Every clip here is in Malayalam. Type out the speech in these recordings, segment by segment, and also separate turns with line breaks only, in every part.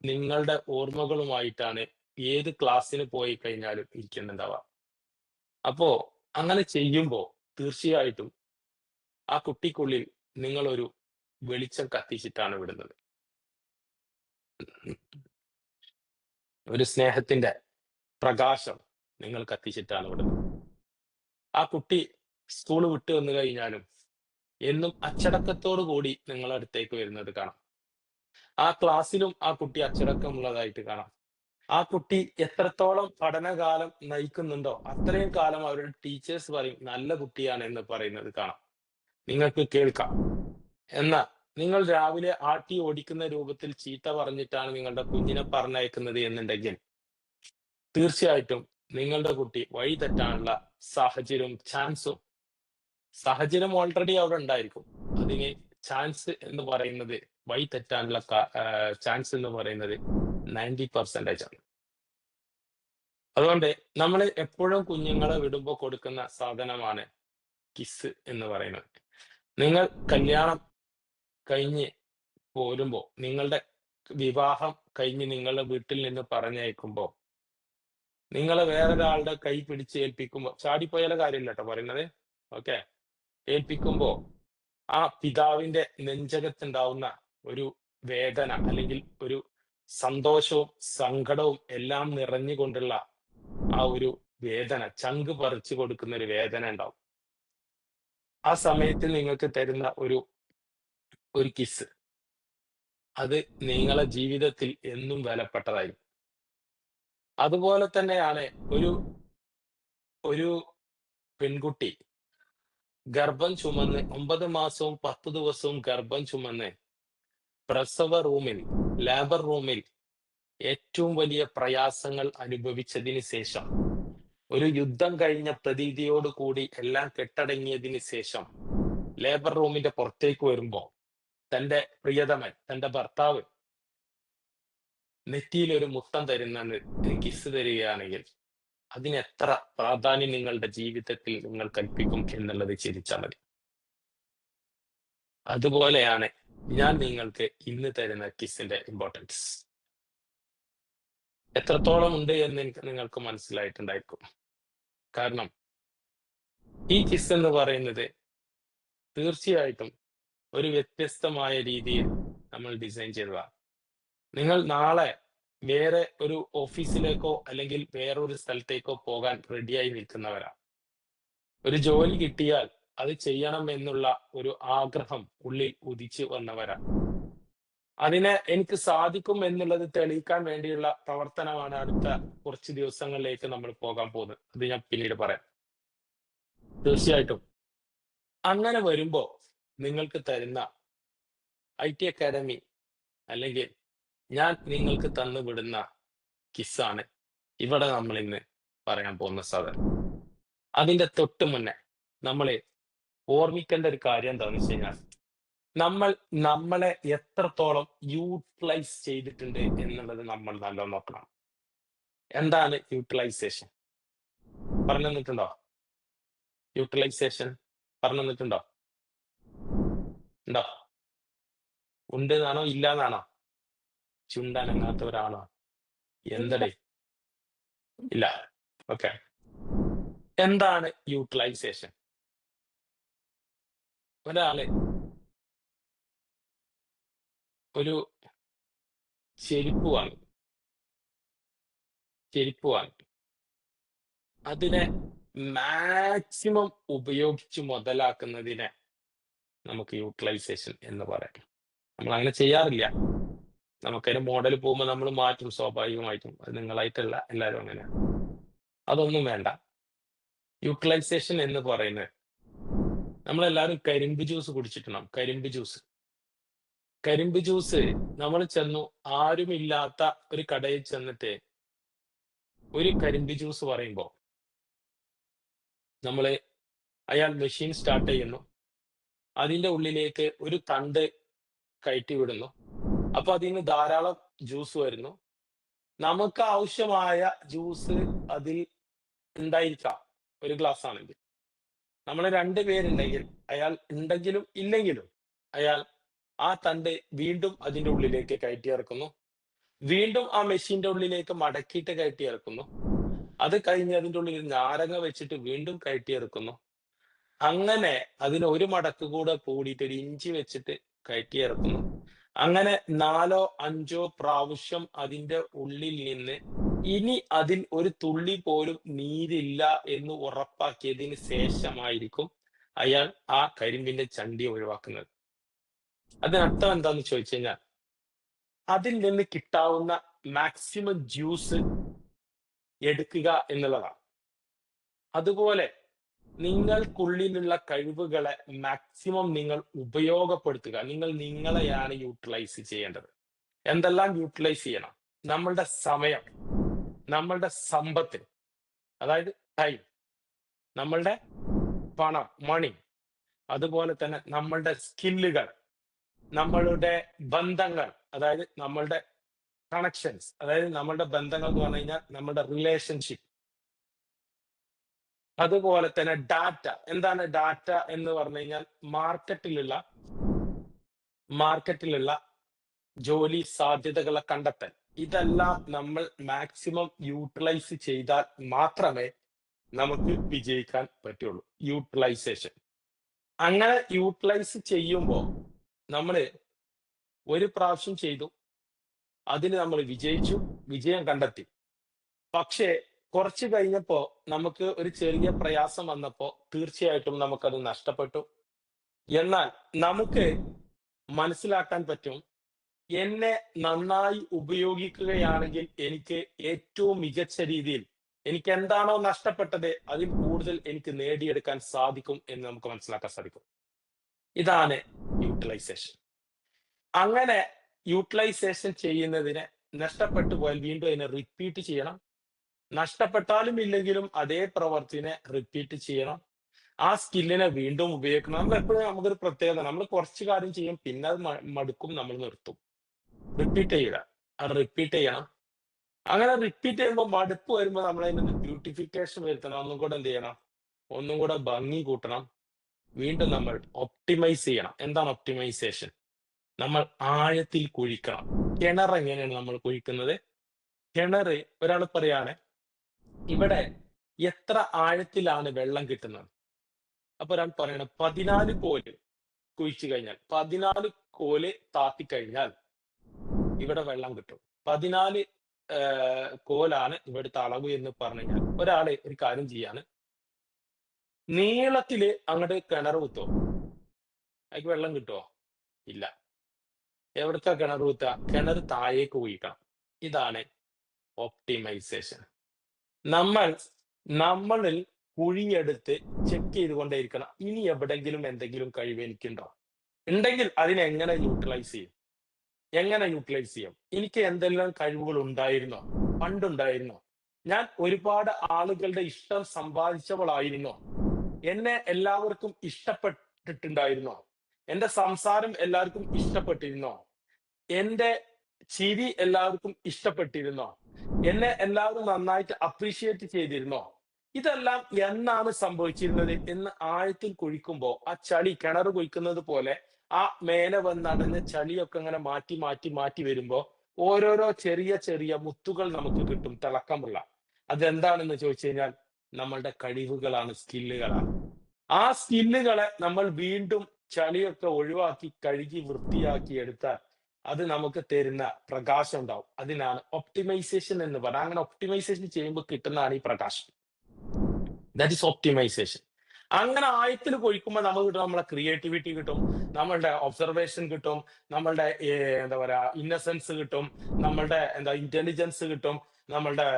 നിങ്ങളുടെ ഓർമ്മകളുമായിട്ടാണ് ഏത് ക്ലാസ്സിന് പോയി കഴിഞ്ഞാലും ഇരിക്കുന്നുണ്ടാവുക. അപ്പോ അങ്ങനെ ചെയ്യുമ്പോ തീർച്ചയായിട്ടും ആ കുട്ടിക്കുള്ളിൽ നിങ്ങളൊരു വെളിച്ചം കത്തിച്ചിട്ടാണ് വിടുന്നത്. ഒരു സ്നേഹത്തിന്റെ പ്രകാശം നിങ്ങൾ കത്തിച്ചിട്ടാണ് വിടുന്നത്. ആ കുട്ടി സ്കൂള് വിട്ട് വന്നു കഴിഞ്ഞാലും എന്നും അച്ചടക്കത്തോടു കൂടി നിങ്ങളുടെ അടുത്തേക്ക് വരുന്നത് കാണാം. ആ ക്ലാസ്സിലും ആ കുട്ടി അച്ചടക്കമുള്ളതായിട്ട് കാണാം. ആ കുട്ടി എത്രത്തോളം പഠനകാലം നയിക്കുന്നുണ്ടോ അത്രയും കാലം അവരുടെ ടീച്ചേഴ്സ് പറയും നല്ല കുട്ടിയാണ് എന്ന് പറയുന്നത് കാണാം. നിങ്ങൾക്ക് കേൾക്കാം. എന്നാൽ നിങ്ങൾ രാവിലെ ആട്ടി ഓടിക്കുന്ന രൂപത്തിൽ ചീത്ത പറഞ്ഞിട്ടാണ് നിങ്ങളുടെ കുഞ്ഞിനെ പറഞ്ഞയക്കുന്നത് എന്നുണ്ടെങ്കിൽ തീർച്ചയായിട്ടും നിങ്ങളുടെ കുട്ടി വഴി തെറ്റാനുള്ള ചാൻസും സാഹചര്യം ഓൾറെഡി അവിടെ ഉണ്ടായിരിക്കും. അതിന് ചാൻസ് എന്ന് പറയുന്നത് വഴി തെറ്റാനുള്ള ചാൻസ് എന്ന് പറയുന്നത് 90% ആണ്. അതുകൊണ്ട് നമ്മൾ എപ്പോഴും കുഞ്ഞുങ്ങളെ വിടുമ്പോൾ കൊടുക്കുന്ന സാധനമാണ് കിസ് എന്ന് പറയുന്നത്. നിങ്ങൾ കല്യാണം കഴിഞ്ഞ് പോരുമ്പോ നിങ്ങളുടെ വിവാഹം കഴിഞ്ഞ് നിങ്ങളുടെ വീട്ടിൽ നിന്ന് പറഞ്ഞയക്കുമ്പോ നിങ്ങളെ വേറൊരാളുടെ കൈ പിടിച്ച് ഏൽപ്പിക്കുമ്പോ ചാടിപ്പോയാലെ കാര്യമില്ല കേട്ടോ പറയുന്നത്. ഓക്കെ. ഏൽപ്പിക്കുമ്പോ ആ പിതാവിന്റെ നെഞ്ചകത്തുണ്ടാവുന്ന ഒരു വേദന അല്ലെങ്കിൽ ഒരു സന്തോഷവും സങ്കടവും എല്ലാം നിറഞ്ഞുകൊണ്ടുള്ള ആ ഒരു വേദന ചങ്ക് പറിച്ചു കൊടുക്കുന്ന ഒരു വേദന ഉണ്ടാവും. ആ സമയത്ത് നിങ്ങൾക്ക് തരുന്ന ഒരു കിസ് അത് നിങ്ങളെ ജീവിതത്തിൽ എന്നും വിലപ്പെട്ടതായിരിക്കും. അതുപോലെ തന്നെയാണ് ഒരു ഒരു പെൺകുട്ടി ഗർഭം ചുമന്ന് 9 മാസവും 10 ദിവസവും ഗർഭം ചുമന്ന് പ്രസവ റൂമിൽ ലേബർ റൂമിൽ ഏറ്റവും വലിയ പ്രയാസങ്ങൾ അനുഭവിച്ചതിന് ശേഷം ഒരു യുദ്ധം കഴിഞ്ഞ പ്രതീതിയോട് കൂടി എല്ലാം കെട്ടടങ്ങിയതിന് ശേഷം ലേബർ റൂമിന്റെ പുറത്തേക്ക് വരുമ്പോ തന്റെ പ്രിയതമൻ തന്റെ ഭർത്താവ് നെറ്റിയിൽ ഒരു മുത്തം തരുന്ന കിസ് തരികയാണെങ്കിൽ അതിന് എത്ര പ്രാധാന്യം നിങ്ങളുടെ ജീവിതത്തിൽ നിങ്ങൾ കൽപ്പിക്കും എന്നുള്ളത് ചിന്തിച്ചാൽ മതി. അതുപോലെയാണ് ഞാൻ നിങ്ങൾക്ക് ഇന്ന് തരുന്ന കിസിന്റെ ഇമ്പോർട്ടൻസ് എത്രത്തോളം ഉണ്ട് എന്ന് നിങ്ങൾക്ക് മനസ്സിലായിട്ടുണ്ടായിരിക്കും. കാരണം ഈ കിസ് എന്ന് പറയുന്നത് തീർച്ചയായിട്ടും ഒരു വ്യത്യസ്തമായ രീതിയിൽ നമ്മൾ ഡിസൈൻ ചെയ്തതാണ്. നിങ്ങൾ നാളെ വേറെ ഒരു ഓഫീസിലേക്കോ അല്ലെങ്കിൽ വേറൊരു സ്ഥലത്തേക്കോ പോകാൻ റെഡിയായി നിൽക്കുന്നവരാണ്. ഒരു ജോലി കിട്ടിയാൽ അത് ചെയ്യണം എന്നുള്ള ഒരു ആഗ്രഹം ഉള്ളിൽ ഉദിച്ചു വന്നവരാണ്. അതിനെ എനിക്ക് സാധിക്കും എന്നുള്ളത് തെളിയിക്കാൻ വേണ്ടിയുള്ള പ്രവർത്തനമാണ് അടുത്ത കുറച്ച് ദിവസങ്ങളിലേക്ക് നമ്മൾ പോകാൻ പോകുന്നത്. അത് ഞാൻ പിന്നീട് പറയാം. തീർച്ചയായിട്ടും അങ്ങനെ വരുമ്പോ നിങ്ങൾക്ക് തരുന്ന IT അക്കാഡമി അല്ലെങ്കിൽ ഞാൻ നിങ്ങൾക്ക് തന്നു വിടുന്ന കിസ്സാണ് ഇവിടെ നമ്മൾ ഇന്ന് പറയാൻ പോകുന്ന സാധനം. അതിന്റെ തൊട്ട് മുന്നേ നമ്മൾ ഓർമ്മിക്കേണ്ട ഒരു കാര്യം എന്താണെന്ന് വെച്ച് കഴിഞ്ഞാൽ നമ്മൾ നമ്മളെ എത്രത്തോളം യൂട്ടിലൈസ് ചെയ്തിട്ടുണ്ട് എന്നുള്ളത് നമ്മൾ നല്ലോണം നോക്കണം. എന്താണ് യൂട്ടിലൈസേഷൻ? പറഞ്ഞു തന്നിട്ടുണ്ടോ? യൂട്ടിലൈസേഷൻ പറഞ്ഞു തന്നിട്ടുണ്ടോ? ഉണ്ടോ? ഉണ്ട് എന്നാണോ ഇല്ല എന്നാണോ? ചുണ്ടനങ്ങാത്തവരാണോ? എന്തടേ? ഇല്ല. ഓക്കെ. എന്താണ് യൂട്ടിലൈസേഷൻ? ഒരാള് ഒരു ചെരുപ്പ് വാങ്ങി അതിനെ മാക്സിമം ഉപയോഗിച്ച് മുതലാക്കുന്നതിനെ നമുക്ക് യൂട്ടിലൈസേഷൻ എന്ന് പറയാം. നമ്മൾ അങ്ങനെ ചെയ്യാറില്ല. നമുക്കതിന് മോഡൽ പോകുമ്പോൾ നമ്മൾ മാറ്റും സ്വാഭാവികമായിട്ടും. അത് നിങ്ങളായിട്ടല്ല, എല്ലാവരും അങ്ങനെയാണ്. അതൊന്നും വേണ്ട. യൂട്ടിലൈസേഷൻ എന്ന് പറയുന്നത് നമ്മളെല്ലാവരും കരിമ്പ് ജ്യൂസ് കുടിച്ചിട്ടുണ്ടാവും. കരിമ്പ് ജ്യൂസ് നമ്മൾ ചെന്നു ആരുമില്ലാത്ത ഒരു കടയിൽ ചെന്നിട്ട് ഒരു കരിമ്പ് ജ്യൂസ് പറയുമ്പോൾ അയാൾ മെഷീൻ സ്റ്റാർട്ട് ചെയ്യുന്നു. അതിന്റെ ഉള്ളിലേക്ക് ഒരു തണ്ട് കയറ്റി വിടുന്നു. അപ്പൊ അതിൽ നിന്ന് ധാരാളം ജ്യൂസ് വരുന്നു. നമുക്ക് ആവശ്യമായ ജ്യൂസ് അതിൽ ഉണ്ടായിരിക്കാം ഒരു ഗ്ലാസ് ആണെങ്കിൽ. നമ്മൾ 2 പേരുണ്ടെങ്കിൽ അയാൾ ഉണ്ടെങ്കിലും ഇല്ലെങ്കിലും അയാൾ ആ തണ്ട് വീണ്ടും അതിന്റെ ഉള്ളിലേക്ക് കയറ്റി ഇറക്കുന്നു. വീണ്ടും ആ മെഷീന്റെ ഉള്ളിലേക്ക് മടക്കിയിട്ട് കയറ്റി ഇറക്കുന്നു. അത് കഴിഞ്ഞ് അതിന്റെ ഉള്ളിൽ നാരങ്ങ വെച്ചിട്ട് വീണ്ടും കയറ്റി ഇറക്കുന്നു. അങ്ങനെ അതിന് ഒരു മടക്ക് കൂടെ കൂടിയിട്ട് ഒരു ഇഞ്ചി വെച്ചിട്ട് കയറ്റി ഇറക്കുന്നു. അങ്ങനെ 4ഓ 5ഓ പ്രാവശ്യം അതിന്റെ ഉള്ളിൽ നിന്ന് ഇനി അതിൽ ഒരു തുള്ളി പോലും നീരില്ല എന്ന് ഉറപ്പാക്കിയതിന് ശേഷമായിരിക്കും അയാൾ ആ കരിമ്പിന്റെ ചണ്ടി ഒഴിവാക്കുന്നത്. അതിനർത്ഥം എന്താന്ന് ചോദിച്ചു കഴിഞ്ഞാൽ, അതിൽ നിന്ന് കിട്ടാവുന്ന മാക്സിമം ജ്യൂസ് എടുക്കുക എന്നുള്ളതാണ്. അതുപോലെ നിങ്ങൾക്കുള്ളിലുള്ള കഴിവുകളെ മാക്സിമം നിങ്ങൾ ഉപയോഗപ്പെടുത്തുക. നിങ്ങൾ നിങ്ങളെയാണ് യൂട്ടിലൈസ് ചെയ്യേണ്ടത്. എന്തെല്ലാം യൂട്ടിലൈസ് ചെയ്യണം? നമ്മളുടെ സമയം, നമ്മളുടെ സമ്പത്ത്, അതായത് ടൈം, നമ്മളുടെ പണം, മണി, അതുപോലെ തന്നെ നമ്മളുടെ സ്കില്ലുകൾ, നമ്മളുടെ ബന്ധങ്ങൾ, അതായത് നമ്മളുടെ കണക്ഷൻസ്, അതായത് നമ്മളുടെ ബന്ധങ്ങൾ എന്ന് പറഞ്ഞു കഴിഞ്ഞാൽ നമ്മളുടെ റിലേഷൻഷിപ്പ്. അതുപോലെ തന്നെ ഡാറ്റ. എന്താണ് ഡാറ്റ എന്ന് പറഞ്ഞു കഴിഞ്ഞാൽ മാർക്കറ്റിലുള്ള ജോലി സാധ്യതകളെ കണ്ടെത്തൽ. ഇതെല്ലാം നമ്മൾ മാക്സിമം യൂട്ടിലൈസ് ചെയ്താൽ മാത്രമേ നമുക്ക് വിജയിക്കാൻ പറ്റുള്ളൂ. യൂട്ടിലൈസേഷൻ. അങ്ങനെ യൂട്ടിലൈസ് ചെയ്യുമ്പോൾ നമ്മള് ഒരു പ്രാവശ്യം ചെയ്തു, അതിന് നമ്മൾ വിജയിച്ചു, വിജയം കണ്ടെത്തി. പക്ഷേ കുറച്ച് കഴിഞ്ഞപ്പോ നമുക്ക് ഒരു ചെറിയ പ്രയാസം വന്നപ്പോ തീർച്ചയായിട്ടും നമുക്കത് നഷ്ടപ്പെട്ടു. എന്നാൽ നമുക്ക് മനസ്സിലാക്കാൻ പറ്റും, എന്നെ നന്നായി ഉപയോഗിക്കുകയാണെങ്കിൽ എനിക്ക് ഏറ്റവും മികച്ച രീതിയിൽ എനിക്ക് എന്താണോ നഷ്ടപ്പെട്ടത് അതിൽ കൂടുതൽ എനിക്ക് നേടിയെടുക്കാൻ സാധിക്കും എന്ന് നമുക്ക് മനസ്സിലാക്കാൻ സാധിക്കും. ഇതാണ് യൂട്ടിലൈസേഷൻ. അങ്ങനെ യൂട്ടിലൈസേഷൻ ചെയ്യുന്നതിന് നഷ്ടപ്പെട്ടു പോയാൽ വീണ്ടും അതിനെ റിപ്പീറ്റ് ചെയ്യണം. നഷ്ടപ്പെട്ടാലും ഇല്ലെങ്കിലും അതേ പ്രവർത്തിനെ റിപ്പീറ്റ് ചെയ്യണം. ആ സ്കില്ലിനെ വീണ്ടും ഉപയോഗിക്കണം. നമ്മൾ എപ്പോഴും നമുക്കൊരു പ്രത്യേകത, നമ്മൾ കുറച്ച് കാര്യം ചെയ്യും, പിന്നെ അത് മടുക്കും, നമ്മൾ നിർത്തും. റിപ്പീറ്റ് ചെയ്യുക. അത് റിപ്പീറ്റ് ചെയ്യണം. അങ്ങനെ റിപ്പീറ്റ് ചെയ്യുമ്പോൾ മടുപ്പ് വരുമ്പോൾ നമ്മൾ അതിനൊന്ന് ബ്യൂട്ടിഫിക്കേഷൻ വരുത്തണം. ഒന്നും കൂടെ എന്ത് ചെയ്യണം? ഒന്നും കൂടെ ഭംഗി കൂട്ടണം. വീണ്ടും നമ്മൾ ഒപ്റ്റിമൈസ് ചെയ്യണം. എന്താണ് ഒപ്റ്റിമൈസേഷൻ? നമ്മൾ ആഴത്തിൽ കുഴിക്കണം. കിണർ എങ്ങനെയാണ് നമ്മൾ കുഴിക്കുന്നത്? കിണറ് ഒരാൾ പറയാണ്, ഇവിടെ എത്ര ആഴത്തിലാണ് വെള്ളം കിട്ടുന്നത്? അപ്പൊ ഒരാൾ പറയണം 14 കോല് കുഴിച്ചു കഴിഞ്ഞാൽ, 14 കോല് താത്തിക്കഴിഞ്ഞാൽ ഇവിടെ വെള്ളം കിട്ടും. 14 കോലാണ് ഇവിടുത്തെ അളവ് എന്ന് പറഞ്ഞു കഴിഞ്ഞാൽ, ഒരാള് ഒരു കാര്യം ചെയ്യാണ്, നീളത്തില് അങ്ങോട്ട് കിണർ കുത്തോ? അതിക്ക് വെള്ളം കിട്ടുമോ? ഇല്ല. എവിടുത്തെ കിണർ കുത്തുക? കിണർ താഴേക്ക് കുഴിക്കണം. ഇതാണ് ഒപ്റ്റിമൈസേഷൻ. നമ്മളിൽ കുഴിയെടുത്ത് ചെക്ക് ചെയ്തുകൊണ്ടേയിരിക്കണം. ഇനി എവിടെങ്കിലും എന്തെങ്കിലും കഴിവ് എനിക്കുണ്ടോ? ഉണ്ടെങ്കിൽ അതിനെ എങ്ങനെ യൂട്ടിലൈസ് ചെയ്യും? എനിക്ക് എന്തെല്ലാം കഴിവുകൾ ഉണ്ടായിരുന്നോ? പണ്ടുണ്ടായിരുന്നോ? ഞാൻ ഒരുപാട് ആളുകളുടെ ഇഷ്ടം സമ്പാദിച്ചവളായിരുന്നോ? എന്നെ എല്ലാവർക്കും ഇഷ്ടപ്പെട്ടിട്ടുണ്ടായിരുന്നോ? എന്റെ സംസാരം എല്ലാവർക്കും ഇഷ്ടപ്പെട്ടിരുന്നോ? എന്റെ ചിരി എല്ലാവർക്കും ഇഷ്ടപ്പെട്ടിരുന്നോ? എന്നെ എല്ലാവരും നന്നായിട്ട് അപ്രീഷിയേറ്റ് ചെയ്തിരുന്നോ? ഇതെല്ലാം എന്നാണ് സംഭവിച്ചിരുന്നത് എന്ന് ആഴത്തിൽ കുഴിക്കുമ്പോ ആ ചളി, കിണർ കുഴിക്കുന്നത് പോലെ ആ മേലെ വന്നടഞ്ഞ ചളിയൊക്കെ ഇങ്ങനെ മാറ്റി മാറ്റി മാറ്റി വരുമ്പോ ഓരോരോ ചെറിയ ചെറിയ മുത്തുകൾ നമുക്ക് കിട്ടും, തിളക്കമുള്ള. അതെന്താണെന്ന് ചോദിച്ചു കഴിഞ്ഞാൽ നമ്മളുടെ കഴിവുകളാണ്, സ്കില്ലുകളാണ്. ആ സ്കില്ലുകളെ നമ്മൾ വീണ്ടും ചളിയൊക്കെ ഒഴിവാക്കി കഴുകി വൃത്തിയാക്കി എടുത്താൽ അത് നമുക്ക് തരുന്ന പ്രകാശം ഉണ്ടാവും. അതിനാണ് ഒപ്റ്റിമൈസേഷൻ എന്ന് പറയുന്നത്. അങ്ങനെ ഒപ്റ്റിമൈസേഷൻ ചെയ്യുമ്പോൾ കിട്ടുന്നതാണ് ഈ പ്രകാശം. That is optimisation. അങ്ങനെ ആഴത്തിൽ കൊഴിക്കുമ്പോൾ നമുക്ക് കിട്ടും, നമ്മളെ ക്രിയേറ്റിവിറ്റി കിട്ടും, നമ്മളുടെ ഒബ്സർവേഷൻ കിട്ടും, നമ്മളുടെ എന്താ പറയാ ഇന്നസെൻസ് കിട്ടും, നമ്മളുടെ ഇന്റലിജൻസ് കിട്ടും, നമ്മളുടെ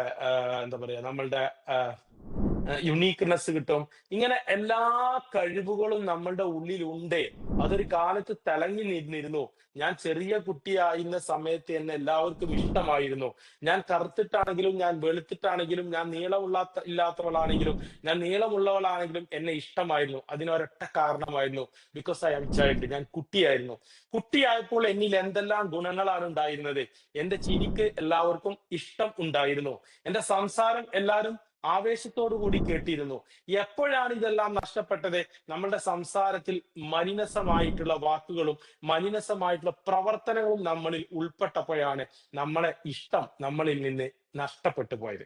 എന്താ പറയാ നമ്മളുടെ യുണീക്ക്നെസ് കിട്ടും. ഇങ്ങനെ എല്ലാ കഴിവുകളും നമ്മളുടെ ഉള്ളിലുണ്ട്. അതൊരു കാലത്ത് തിളങ്ങി നിന്നിരുന്നു. ഞാൻ ചെറിയ കുട്ടിയായിരുന്ന സമയത്ത് എന്നെ എല്ലാവർക്കും ഇഷ്ടമായിരുന്നു. ഞാൻ കറുത്തിട്ടാണെങ്കിലും ഞാൻ വെളുത്തിട്ടാണെങ്കിലും ഞാൻ ഇല്ലാത്തവളാണെങ്കിലും ഞാൻ നീളമുള്ളവളാണെങ്കിലും എന്നെ ഇഷ്ടമായിരുന്നു. അതിനൊരൊറ്റ കാരണമായിരുന്നു, ബിക്കോസ് ഐ ആം ചൈൽഡ്. ഞാൻ കുട്ടിയായിരുന്നു. കുട്ടിയായപ്പോൾ എന്നിൽ എന്തെല്ലാം ഗുണങ്ങളാണ് ഉണ്ടായിരുന്നത്? എന്റെ ചിരിക്ക് എല്ലാവർക്കും ഇഷ്ടം ഉണ്ടായിരുന്നു. എന്റെ സംസാരം എല്ലാവരും ആവേശത്തോടു കൂടി കേട്ടിരുന്നു. എപ്പോഴാണ് ഇതെല്ലാം നഷ്ടപ്പെട്ടത്? നമ്മളുടെ സംസാരത്തിൽ മലിനസമായിട്ടുള്ള വാക്കുകളും മലിനസമായിട്ടുള്ള പ്രവർത്തനങ്ങളും നമ്മളിൽ ഉൾപ്പെട്ടപ്പോഴാണ് നമ്മളെ ഇഷ്ടം നമ്മളിൽ നിന്ന് നഷ്ടപ്പെട്ടു പോയത്.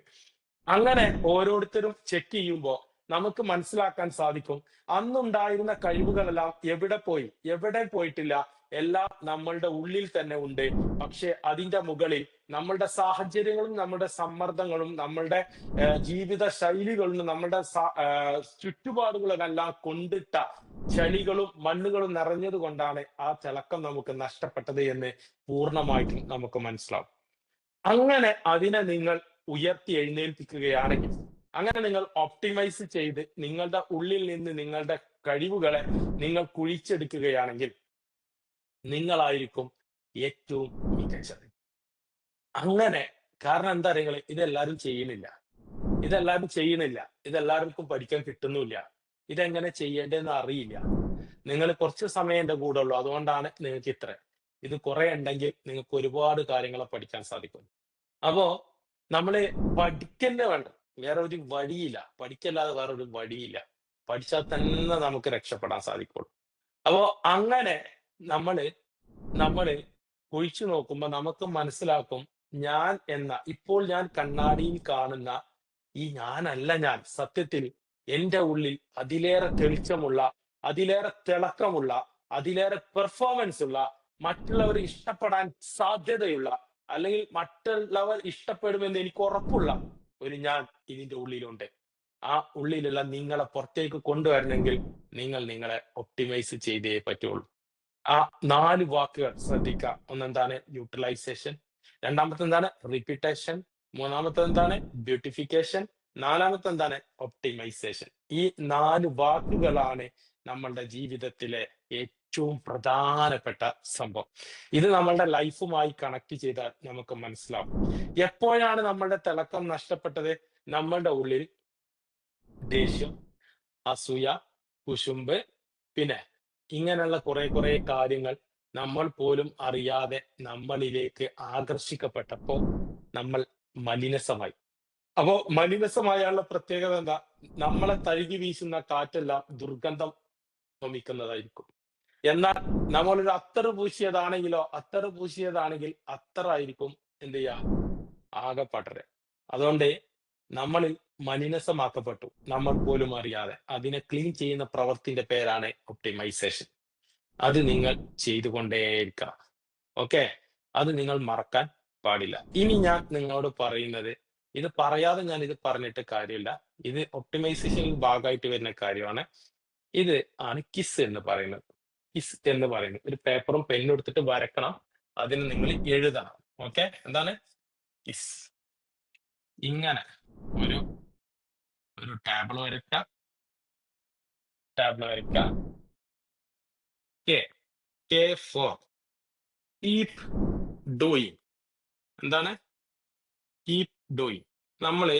അങ്ങനെ ഓരോരുത്തരും ചെക്ക് ചെയ്യുമ്പോൾ നമുക്ക് മനസ്സിലാക്കാൻ സാധിക്കും, അന്നുണ്ടായിരുന്ന കഴിവുകളെല്ലാം എവിടെ പോയി? എവിടെ പോയിട്ടില്ല. എല്ലാം നമ്മളുടെ ഉള്ളിൽ തന്നെ ഉണ്ട്. പക്ഷെ അതിന്റെ മുകളിൽ നമ്മളുടെ സാഹചര്യങ്ങളും നമ്മളുടെ സമ്മർദ്ദങ്ങളും നമ്മളുടെ ജീവിത ശൈലികളും നമ്മളുടെ ചുറ്റുപാടുകളെല്ലാം കൊണ്ടിട്ട ചളികളും മണ്ണുകളും നിറഞ്ഞത് കൊണ്ടാണ് ആ തിളക്കം നമുക്ക് നഷ്ടപ്പെട്ടത് എന്ന് പൂർണ്ണമായിട്ടും നമുക്ക് മനസ്സിലാവും. അങ്ങനെ അതിനെ നിങ്ങൾ ഉയർത്തി എഴുന്നേൽപ്പിക്കുകയാണെങ്കിൽ, അങ്ങനെ നിങ്ങൾ ഒപ്റ്റിമൈസ് ചെയ്ത് നിങ്ങളുടെ ഉള്ളിൽ നിന്ന് നിങ്ങളുടെ കഴിവുകളെ നിങ്ങൾ കുഴിച്ചെടുക്കുകയാണെങ്കിൽ നിങ്ങളായിരിക്കും ഏറ്റവും മികച്ചത്. അങ്ങനെ കാരണം എന്താ അറിയുങ്ങള്, ഇതെല്ലാരും ചെയ്യണില്ല. ഇതെല്ലാവർക്കും പഠിക്കാൻ കിട്ടുന്നുമില്ല. ഇതെങ്ങനെ ചെയ്യേണ്ടതെന്ന് അറിയില്ല. നിങ്ങൾ കുറച്ച് സമയം എന്റെ കൂടെ ഉള്ളൂ. അതുകൊണ്ടാണ് നിങ്ങൾക്ക് ഇത്ര. ഇത് കുറെ ഉണ്ടെങ്കിൽ നിങ്ങൾക്ക് ഒരുപാട് കാര്യങ്ങളെ പഠിക്കാൻ സാധിക്കും. അപ്പോ നമ്മള് പഠിക്കന്നെ വേണം. വേറെ ഒരു വഴിയില്ല. പഠിക്കല്ലാതെ വേറെ ഒരു വഴിയില്ല. പഠിച്ചാൽ തന്നെ നമുക്ക് രക്ഷപ്പെടാൻ സാധിക്കുള്ളൂ. അപ്പോ അങ്ങനെ നമ്മള് നമ്മള് കുഴിച്ചു നോക്കുമ്പോ നമുക്ക് മനസ്സിലാക്കും, ഇപ്പോൾ ഞാൻ കണ്ണാടിയിൽ കാണുന്ന ഈ ഞാനല്ല ഞാൻ. സത്യത്തിൽ എന്റെ ഉള്ളിൽ അതിലേറെ തെളിച്ചമുള്ള, അതിലേറെ തിളക്കമുള്ള, അതിലേറെ പെർഫോമൻസ് ഉള്ള, മറ്റുള്ളവർ ഇഷ്ടപ്പെടാൻ സാധ്യതയുള്ള, അല്ലെങ്കിൽ മറ്റുള്ളവർ ഇഷ്ടപ്പെടുമെന്ന് എനിക്ക് ഉറപ്പുള്ള ഒരു ഞാൻ ഇതിന്റെ ഉള്ളിലുണ്ട്. ആ ഉള്ളിലുള്ള നിങ്ങളെ പുറത്തേക്ക് കൊണ്ടുവരണമെങ്കിൽ നിങ്ങൾ നിങ്ങളെ ഒപ്റ്റിമൈസ് ചെയ്തേ പറ്റുള്ളൂ. ആ 4 വാക്കുകൾ ശ്രദ്ധിക്കുക. ഒന്നെന്താണ്? യൂട്ടിലൈസേഷൻ. രണ്ടാമത്തെ എന്താണ്? റിപ്പീറ്റേഷൻ. മൂന്നാമത്തെ എന്താണ്? ബ്യൂട്ടിഫിക്കേഷൻ. നാലാമത്തെ എന്താണ്? ഒപ്റ്റിമൈസേഷൻ. ഈ 4 വാക്കുകളാണ് നമ്മളുടെ ജീവിതത്തിലെ ഏറ്റവും പ്രധാനപ്പെട്ട സംഭവം. ഇത് നമ്മളുടെ ലൈഫുമായി കണക്ട് ചെയ്താൽ നമുക്ക് മനസ്സിലാവും. എപ്പോഴാണ് നമ്മളുടെ തിളക്കം നഷ്ടപ്പെട്ടത്? നമ്മളുടെ ഉള്ളിൽ ദേഷ്യം, അസൂയ, കുശുമ്പ്, പിന്നെ ഇങ്ങനെയുള്ള കുറെ കാര്യങ്ങൾ നമ്മൾ പോലും അറിയാതെ നമ്മളിലേക്ക് ആകർഷിക്കപ്പെട്ടപ്പോ നമ്മൾ മലിനസമായി. അപ്പോ മലിനസമായുള്ള പ്രത്യേകത എന്താ? നമ്മളെ തഴുകി വീശുന്ന കാറ്റെല്ലാം ദുർഗന്ധം വമിക്കുന്നതായിരിക്കും. എന്നാൽ നമ്മളൊരു അത്തറ് പൂശിയതാണെങ്കിൽ അത്തറായിരിക്കും എന്ത് ചെയ്യാ? ആകെ പടരുക. അതുകൊണ്ട് നമ്മളിൽ മലിനസമാക്കപ്പെട്ടു. നമ്മൾ പോലും അറിയാതെ. അതിനെ ക്ലീൻ ചെയ്യുന്ന പ്രവൃത്തിന്റെ പേരാണ് ഒപ്റ്റിമൈസേഷൻ. അത് നിങ്ങൾ ചെയ്തുകൊണ്ടേയിരിക്കണം. ഓക്കെ? അത് നിങ്ങൾ മറക്കാൻ പാടില്ല. ഇനി ഞാൻ നിങ്ങളോട് പറയുന്നത്, ഇത് പറയാതെ ഞാൻ ഇത് പറഞ്ഞിട്ട് കാര്യമില്ല. ഇത് ഒപ്റ്റിമൈസേഷനിൽ ഭാഗമായിട്ട് വരുന്ന കാര്യമാണ്. ഇത് ആണ് കിസ് എന്ന് പറയുന്നത്. കിസ് എന്ന് പറയുന്നത് ഒരു പേപ്പറും പെന്നും എടുത്തിട്ട് വരക്കണം. അതിന് നിങ്ങൾ എഴുതണം. ഓക്കെ? എന്താണ്? കിസ്. ഇങ്ങനെ ഒരു ഒരു ടാബിൾ വരയ്ക്കുക. ടാബിൾ വരയ്ക്കുക. K. K for keep doing. എന്താണ്? Keep doing. നമ്മള്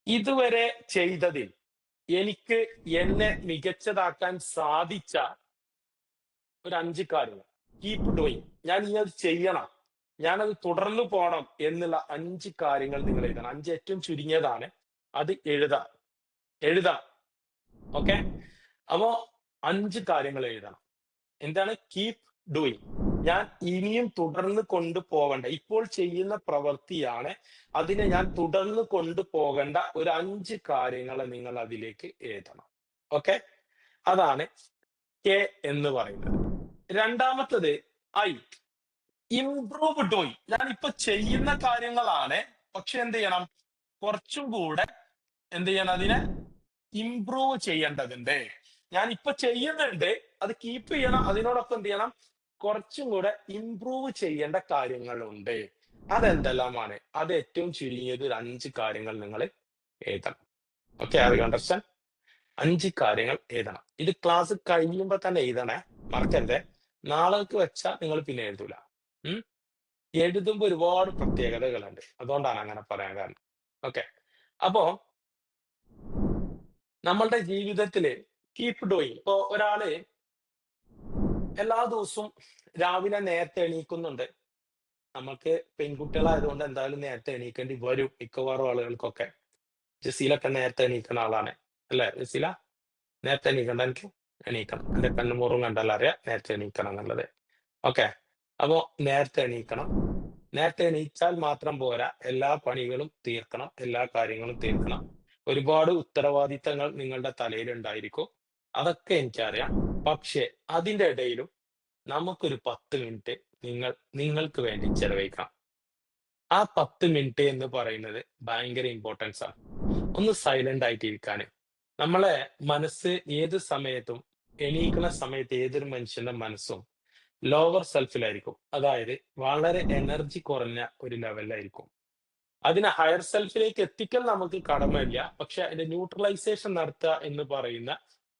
ഇതുവരെ ചെയ്തതിൽ എനിക്ക് എന്നെ മികച്ചതാക്കാൻ സാധിച്ച ഒരു 5 കാര്യങ്ങൾ. Keep doing. ഞാൻ ഇനി അത് ചെയ്യണം. ഞാനത് തുടർന്ന് പോണം എന്നുള്ള 5 കാര്യങ്ങൾ നിങ്ങൾ എഴുതണം. 5 ഏറ്റവും ചുരുങ്ങിയതാണ്. അത് എഴുതാം. ഓക്കെ? അപ്പോ 5 കാര്യങ്ങൾ എഴുതണം. എന്താണ്? Keep doing. ഞാൻ ഇനിയും തുടർന്ന് കൊണ്ടുപോകേണ്ട, ഇപ്പോൾ ചെയ്യുന്ന പ്രവൃത്തിയാണ്. അതിനെ ഞാൻ തുടർന്ന് കൊണ്ടുപോകേണ്ട ഒരു 5 കാര്യങ്ങൾ നിങ്ങൾ അതിലേക്ക് എഴുതണം. ഓക്കെ? അതാണ് കെ എന്ന് പറയുന്നത്. രണ്ടാമത്തത് ഐ. Improve doing. ഞാൻ ഇപ്പൊ ചെയ്യുന്ന കാര്യങ്ങളാണ്. പക്ഷെ എന്ത് ചെയ്യണം? കുറച്ചും കൂടെ എന്ത് ചെയ്യണം? അതിനെ ഇംപ്രൂവ് ചെയ്യേണ്ടതുണ്ട്. ഞാൻ ഇപ്പൊ ചെയ്യുന്നുണ്ട്, അത് കീപ്പ് ചെയ്യണം. അതിനോടൊപ്പം എന്ത് ചെയ്യണം? കുറച്ചും കൂടെ ഇംപ്രൂവ് ചെയ്യേണ്ട കാര്യങ്ങളുണ്ട്. അതെന്തെല്ലാമാണ്? അത് ഏറ്റവും ചുരുങ്ങിയത് ഒരു 5 കാര്യങ്ങൾ നിങ്ങൾ എഴുതണം. Okay, are you understand? 5 കാര്യങ്ങൾ എഴുതണം. ഇത് ക്ലാസ് കഴിയുമ്പോ തന്നെ എഴുതണേ, മറക്കരുതേ. നാളേക്ക് വെച്ചാൽ നിങ്ങൾ പിന്നെ എഴുതൂല. ഉം എഴുതുമ്പോ ഒരുപാട് പ്രത്യേകതകളുണ്ട്. അതുകൊണ്ടാണ് അങ്ങനെ പറയാൻ കാരണം. ഓക്കെ, അപ്പോ നമ്മളുടെ ജീവിതത്തില് കീപ് ഡൂയിങ്. ഇപ്പൊ ഒരാള് എല്ലാ ദിവസവും രാവിലെ നേരത്തെ എണീക്കുന്നുണ്ട്. നമുക്ക് പെൺകുട്ടികളായതുകൊണ്ട് എന്തായാലും നേരത്തെ എണീക്കേണ്ടി വരും മിക്കവാറും ആളുകൾക്കൊക്കെ. ജസീലൊക്കെ നേരത്തെ എണീക്കണ ആളാണ്. അല്ലേ ജസീല? നേരത്തെ എണീക്കണ്ട അനക്ക്? എണീക്കണം. എന്റെ കണ്ണും മോറും കണ്ടാൽ അറിയാം നേരത്തെ എണീക്കണം എന്നുള്ളത്. ഓക്കെ. അപ്പോ നേരത്തെ എണീക്കണം. നേരത്തെ എണീച്ചാൽ മാത്രം പോരാ. എല്ലാ പണികളും തീർക്കണം. എല്ലാ കാര്യങ്ങളും തീർക്കണം. ഒരുപാട് ഉത്തരവാദിത്തങ്ങൾ നിങ്ങളുടെ തലയിലുണ്ടായിരിക്കും. അതൊക്കെ എനിക്കറിയാം. പക്ഷേ അതിന്റെ ഇടയിലും നമുക്കൊരു 10 മിനിറ്റ് നിങ്ങൾക്ക് വേണ്ടി ചെലവഴിക്കണം. ആ 10 മിനിറ്റ് എന്ന് പറയുന്നത് ഭയങ്കര ഇമ്പോർട്ടൻസ് ആണ്. ഒന്ന് സൈലന്റ് ആയിട്ട് ഇരിക്കാന്. നമ്മളെ മനസ്സ് ഏത് സമയത്തും എണീക്കണ സമയത്ത് ഏതൊരു മനുഷ്യന്റെ മനസ്സും ലോവർ സെൽഫിലായിരിക്കും. അതായത് വളരെ എനർജി കുറഞ്ഞ ഒരു ലെവലിലായിരിക്കും. അതിനെ ഹയർ സെൽഫിലേക്ക് എത്തിക്കൽ നമുക്ക് കടമയില്ല. പക്ഷെ അതിന്റെ ന്യൂട്രലൈസേഷൻ നടത്തുക എന്ന് പറയുന്ന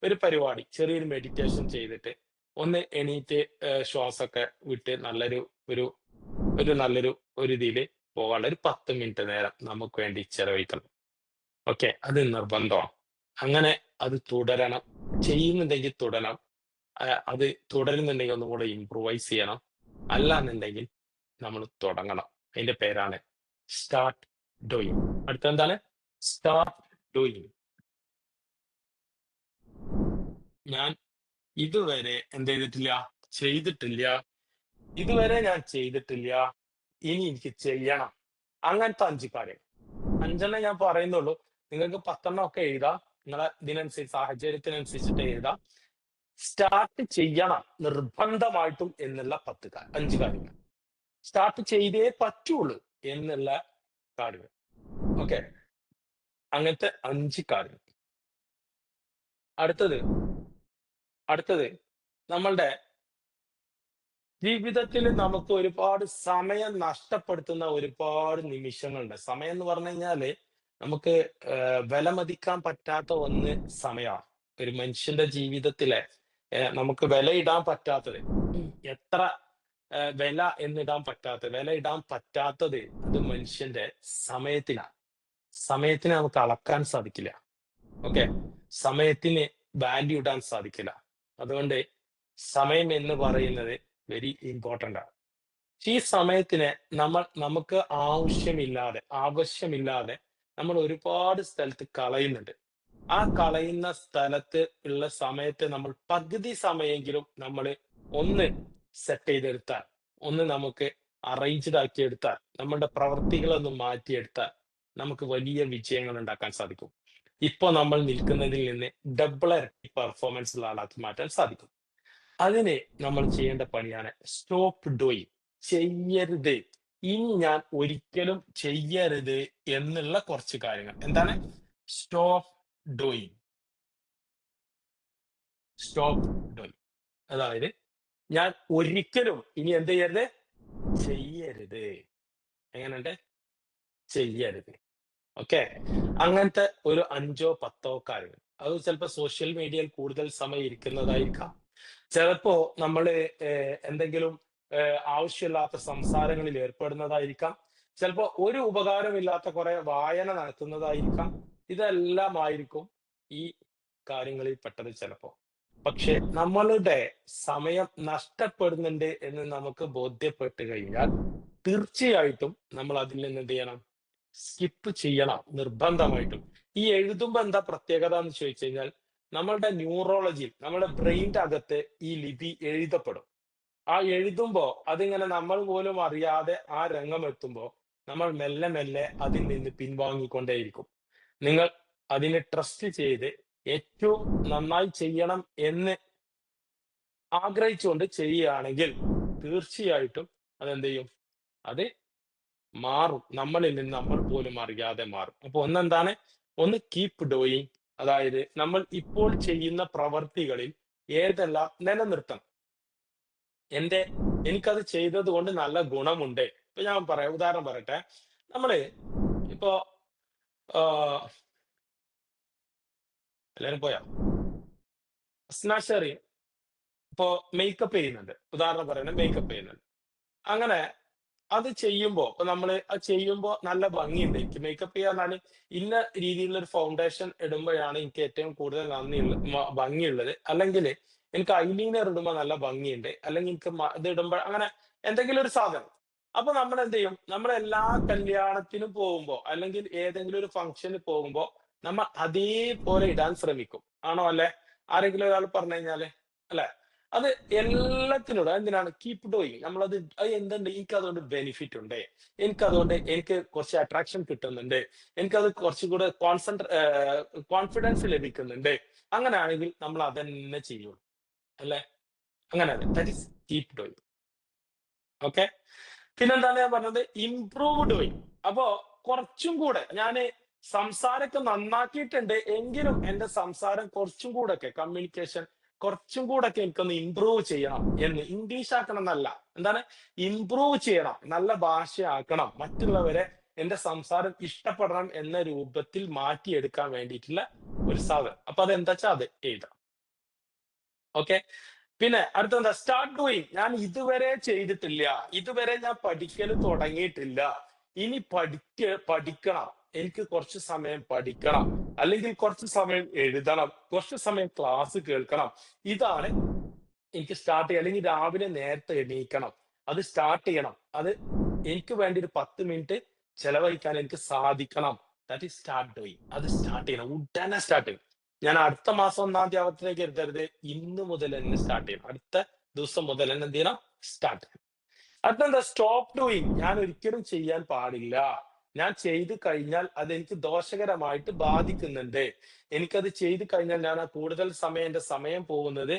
ഒരു പരിപാടി ചെറിയൊരു മെഡിറ്റേഷൻ ചെയ്തിട്ട് ഒന്ന് എണീറ്റ് ശ്വാസമൊക്കെ വിട്ട് ഒരു നല്ലൊരു ഒരു ഇതില് പോകാനുള്ള ഒരു 10 മിനിറ്റ് നേരം നമുക്ക് വേണ്ടി ചെലവഴിക്കണം. ഓക്കെ. അത് നിർബന്ധമാണ്. അങ്ങനെ അത് തുടരണം. ചെയ്യുന്നുണ്ടെങ്കിൽ തുടരണം. അത് തുടരുന്നുണ്ടെങ്കിൽ ഒന്നും കൂടെ ഇംപ്രൂവൈസ് ചെയ്യണം. അല്ലാന്നുണ്ടെങ്കിൽ നമ്മൾ തുടങ്ങണം. അതിന്റെ പേരാണ് സ്റ്റാർട്ട് ഡൂയിങ്. അടുത്തെന്താണ്? Start doing. ഞാൻ ഇതുവരെ എന്ത് ചെയ്തിട്ടില്ല? ചെയ്തിട്ടില്ല. ഇതുവരെ ഞാൻ ചെയ്തിട്ടില്ല. ഇനി എനിക്ക് ചെയ്യണം. അങ്ങനത്തെ 5 കാര്യം. 5 ഞാൻ പറയുന്നുള്ളൂ. നിങ്ങൾക്ക് 10 ഒക്കെ എഴുതാം. നിങ്ങളെ ഇതിനനുസരിച്ച് സാഹചര്യത്തിനനുസരിച്ചിട്ട് എഴുതാം. സ്റ്റാർട്ട് ചെയ്യണം നിർബന്ധമായിട്ടും എന്നുള്ള 5 കാര്യങ്ങൾ. സ്റ്റാർട്ട് ചെയ്തേ പറ്റുള്ളൂ എന്നുള്ള കാര്യങ്ങൾ. ഓക്കെ. അങ്ങനത്തെ 5 കാര്യങ്ങൾ. അടുത്തത് അടുത്തത് നമ്മളുടെ ജീവിതത്തിൽ നമുക്ക് ഒരുപാട് സമയം നഷ്ടപ്പെടുത്തുന്ന ഒരുപാട് നിമിഷങ്ങളുണ്ട്. സമയം എന്ന് പറഞ്ഞു കഴിഞ്ഞാല് നമുക്ക് വിലമതിക്കാൻ പറ്റാത്ത ഒന്ന് സമയമാണ്. ഒരു മനുഷ്യന്റെ ജീവിതത്തിലെ നമുക്ക് വിലയിടാൻ പറ്റാത്തത്. എത്ര വില ഇടാൻ പറ്റാത്തത് അത് മനുഷ്യന്റെ സമയത്തിനാ. സമയത്തിനെ നമുക്ക് അളക്കാൻ സാധിക്കില്ല. ഓക്കെ. സമയത്തിന് വാല്യൂ ഇടാൻ സാധിക്കില്ല. അതുകൊണ്ട് സമയം എന്ന് പറയുന്നത് വെരി ഇമ്പോർട്ടന്റ് ആണ്. ഈ സമയത്തിനെ നമുക്ക് ആവശ്യമില്ലാതെ നമ്മൾ ഒരുപാട് സ്ഥലത്ത് കളയുന്നുണ്ട്. ആ കളയുന്ന സ്ഥലത്ത് ഉള്ള സമയത്തെ നമ്മൾ പകുതി സമയെങ്കിലും നമ്മള് ഒന്ന് സെറ്റ് ചെയ്തെടുത്താൽ, ഒന്ന് നമുക്ക് അറേഞ്ച്ഡ് ആക്കിയെടുത്താൽ, നമ്മളുടെ പ്രവർത്തികളൊന്ന് മാറ്റിയെടുത്താൽ നമുക്ക് വലിയ വിജയങ്ങൾ ഉണ്ടാക്കാൻ സാധിക്കും. ഇപ്പൊ നമ്മൾ നിൽക്കുന്നതിൽ നിന്ന് ഡബിൾ ഇരട്ടി പെർഫോമൻസ് ഉള്ള ആളാക്കി മാറ്റാൻ സാധിക്കും. അതിന് നമ്മൾ ചെയ്യേണ്ട പണിയാണ് സ്റ്റോപ്പ് ഡൂയിങ്. ചെയ്യരുത്. ഇനി ഞാൻ ഒരിക്കലും ചെയ്യരുത് എന്നുള്ള കുറച്ച് കാര്യങ്ങൾ. എന്താണ്? Stop doing. Stop doing. അതായത് ഞാൻ ഒരിക്കലും ഇനി എന്ത് ചെയ്യരുത്? ചെയ്യരുത്. എങ്ങനെയുണ്ട്? ചെയ്യരുത്. ഓക്കെ. അങ്ങനത്തെ ഒരു 5ഓ 10ഓ കാര്യങ്ങൾ. അത് ചിലപ്പോ സോഷ്യൽ മീഡിയയിൽ കൂടുതൽ സമയം ഇരിക്കുന്നതായിരിക്കാം. ചിലപ്പോ നമ്മള് എന്തെങ്കിലും ആവശ്യമില്ലാത്ത സംസാരങ്ങളിൽ ഏർപ്പെടുന്നതായിരിക്കാം. ചിലപ്പോ ഒരു ഉപകാരമില്ലാത്ത കുറെ വായന നടത്തുന്നതായിരിക്കാം. ഇതെല്ലാമായിരിക്കും ഈ കാര്യങ്ങളിൽ പെട്ടത് ചിലപ്പോ. പക്ഷെ നമ്മളുടെ സമയം നഷ്ടപ്പെടുന്നുണ്ട് എന്ന് നമുക്ക് ബോധ്യപ്പെട്ട് കഴിഞ്ഞാൽ തീർച്ചയായിട്ടും നമ്മൾ അതിൽ നിന്ന് എന്ത് ചെയ്യണം? സ്കിപ്പ് ചെയ്യണം നിർബന്ധമായിട്ടും. ഈ എഴുതുമ്പോ എന്താ പ്രത്യേകത എന്ന് ചോദിച്ചു കഴിഞ്ഞാൽ നമ്മളുടെ ന്യൂറോളജിയിൽ നമ്മുടെ ബ്രെയിനിന്റെ അകത്ത് ഈ ലിപി എഴുതപ്പെടും. ആ എഴുതുമ്പോ അതിങ്ങനെ നമ്മൾ പോലും അറിയാതെ ആ രംഗം എത്തുമ്പോ നമ്മൾ മെല്ലെ മെല്ലെ അതിൽ നിന്ന് പിൻവാങ്ങിക്കൊണ്ടേയിരിക്കും. നിങ്ങൾ അതിനെ ട്രസ്റ്റ് ചെയ്ത് ഏറ്റവും നന്നായി ചെയ്യണം എന്ന് ആഗ്രഹിച്ചുകൊണ്ട് ചെയ്യുകയാണെങ്കിൽ തീർച്ചയായിട്ടും അതെന്ത് ചെയ്യും? അത് മാറും. നമ്മളിൽ നിന്ന് നമ്മൾ പോലും അറിയാതെ മാറും. അപ്പൊ ഒന്നെന്താണ്? ഒന്ന് കീപ്പ് ഡൂയിങ്. അതായത് നമ്മൾ ഇപ്പോൾ ചെയ്യുന്ന പ്രവർത്തികളിൽ ഏതെല്ലാം നിലനിർത്തണം. എനിക്കത് ചെയ്തത് കൊണ്ട് നല്ല ഗുണമുണ്ട്. ഇപ്പൊ ഞാൻ പറയാം, ഉദാഹരണം പറയട്ടെ. നമ്മള് ഇപ്പോ എല്ലാരും പോയോ? അസ്ന ഷെറിൻ ഇപ്പോ മേക്കപ്പ് ചെയ്യുന്നുണ്ട്. ഉദാഹരണം പറയുന്നത് മേക്കപ്പ് ചെയ്യുന്നുണ്ട്. അങ്ങനെ അത് ചെയ്യുമ്പോ ഇപ്പൊ നമ്മള് അത് ചെയ്യുമ്പോ നല്ല ഭംഗിയുണ്ട്. എനിക്ക് മേക്കപ്പ് ചെയ്യാന്നാല് ഇന്ന രീതിയിലുള്ള ഒരു ഫൗണ്ടേഷൻ ഇടുമ്പോഴാണ് എനിക്ക് ഏറ്റവും കൂടുതൽ ഭംഗിയുള്ളത്. അല്ലെങ്കിൽ എനിക്ക് ഐലൈനർ ഇടുമ്പോ നല്ല ഭംഗിയുണ്ട്. അല്ലെങ്കിൽ എനിക്ക് ഇത് ഇടുമ്പോ അങ്ങനെ എന്തെങ്കിലും ഒരു സാധനം. അപ്പൊ നമ്മൾ എന്ത് ചെയ്യും? നമ്മൾ എല്ലാ കല്യാണത്തിനും പോകുമ്പോ അല്ലെങ്കിൽ ഏതെങ്കിലും ഒരു ഫംഗ്ഷന് പോകുമ്പോ നമ്മ അതേപോലെ ഇടാൻ ശ്രമിക്കും. ആണോ അല്ലേ? ആരെങ്കിലും ഒരാൾ പറഞ്ഞു കഴിഞ്ഞാല് അല്ലെ? അത് എല്ലാത്തിനോടും എന്തിനാണ് കീപ്പ് ഡൂയിങ്. നമ്മളത് അത് എന്തുണ്ട് എനിക്കതുകൊണ്ട് ബെനിഫിറ്റ് ഉണ്ട്. എനിക്ക് കുറച്ച് അട്രാക്ഷൻ കിട്ടുന്നുണ്ട്. എനിക്കത് കുറച്ചുകൂടെ കോൺഫിഡൻസ് ലഭിക്കുന്നുണ്ട്. അങ്ങനെയാണെങ്കിൽ നമ്മൾ അതന്നെ ചെയ്യുള്ളൂ. അല്ലേ? അങ്ങനെയല്ലേ? That is keep doing. Okay. പിന്നെന്താണ് ഞാൻ പറഞ്ഞത്? Improve doing. അപ്പോ കുറച്ചും കൂടെ ഞാന് സംസാരമൊക്കെ നന്നാക്കിയിട്ടുണ്ട്. എങ്കിലും എന്റെ സംസാരം കുറച്ചും കൂടൊക്കെ കമ്മ്യൂണിക്കേഷൻ കുറച്ചും കൂടൊക്കെ എനിക്കൊന്ന് ഇംപ്രൂവ് ചെയ്യണം എന്ന്. ഇംഗ്ലീഷ് ആക്കണം എന്നല്ല. എന്താണ്? ഇംപ്രൂവ് ചെയ്യണം. നല്ല ഭാഷയാക്കണം. മറ്റുള്ളവരെ എന്റെ സംസാരം ഇഷ്ടപ്പെടണം എന്ന രൂപത്തിൽ മാറ്റിയെടുക്കാൻ വേണ്ടിയിട്ടുള്ള ഒരു സാധനം. അപ്പൊ അതെന്താച്ചാ അത് എഴുതാം. ഓക്കെ. പിന്നെ അടുത്തെന്താ? Start doing. ഞാൻ ഇതുവരെ ചെയ്തിട്ടില്ല. ഇതുവരെ ഞാൻ പഠിക്കല് തുടങ്ങിയിട്ടില്ല. ഇനി പഠിക്കണം. എനിക്ക് കുറച്ച് സമയം പഠിക്കണം. അല്ലെങ്കിൽ കുറച്ച് സമയം എഴുതണം. കുറച്ച് സമയം ക്ലാസ് കേൾക്കണം. ഇതാണ് എനിക്ക് സ്റ്റാർട്ട് ചെയ്യാം. അല്ലെങ്കിൽ രാവിലെ നേരത്തെ എണീക്കണം. അത് സ്റ്റാർട്ട് ചെയ്യണം. അത് എനിക്ക് വേണ്ടി ഒരു 10 മിനിറ്റ് ചെലവഴിക്കാൻ എനിക്ക് സാധിക്കണം. That is start doing. അത് സ്റ്റാർട്ട് ചെയ്യണം. ഉടനെ സ്റ്റാർട്ട് ചെയ്യണം. ഞാൻ അടുത്ത മാസം 1-ാം തീയതി ആവത്തേക്ക് കരുതരുത്. ഇന്ന് മുതൽ തന്നെ സ്റ്റാർട്ട് ചെയ്യണം. അടുത്ത ദിവസം മുതൽ തന്നെ എന്ത് ചെയ്യണം? സ്റ്റാർട്ട് ചെയ്യണം. അടുത്തെന്താ? Stop doing. ഞാൻ ഒരിക്കലും ചെയ്യാൻ പാടില്ല. ഞാൻ ചെയ്ത് കഴിഞ്ഞാൽ അതെനിക്ക് ദോഷകരമായിട്ട് ബാധിക്കുന്നുണ്ട്. എനിക്കത് ചെയ്ത് കഴിഞ്ഞാൽ ഞാൻ ആ കൂടുതൽ സമയം എന്റെ സമയം പോകുന്നത്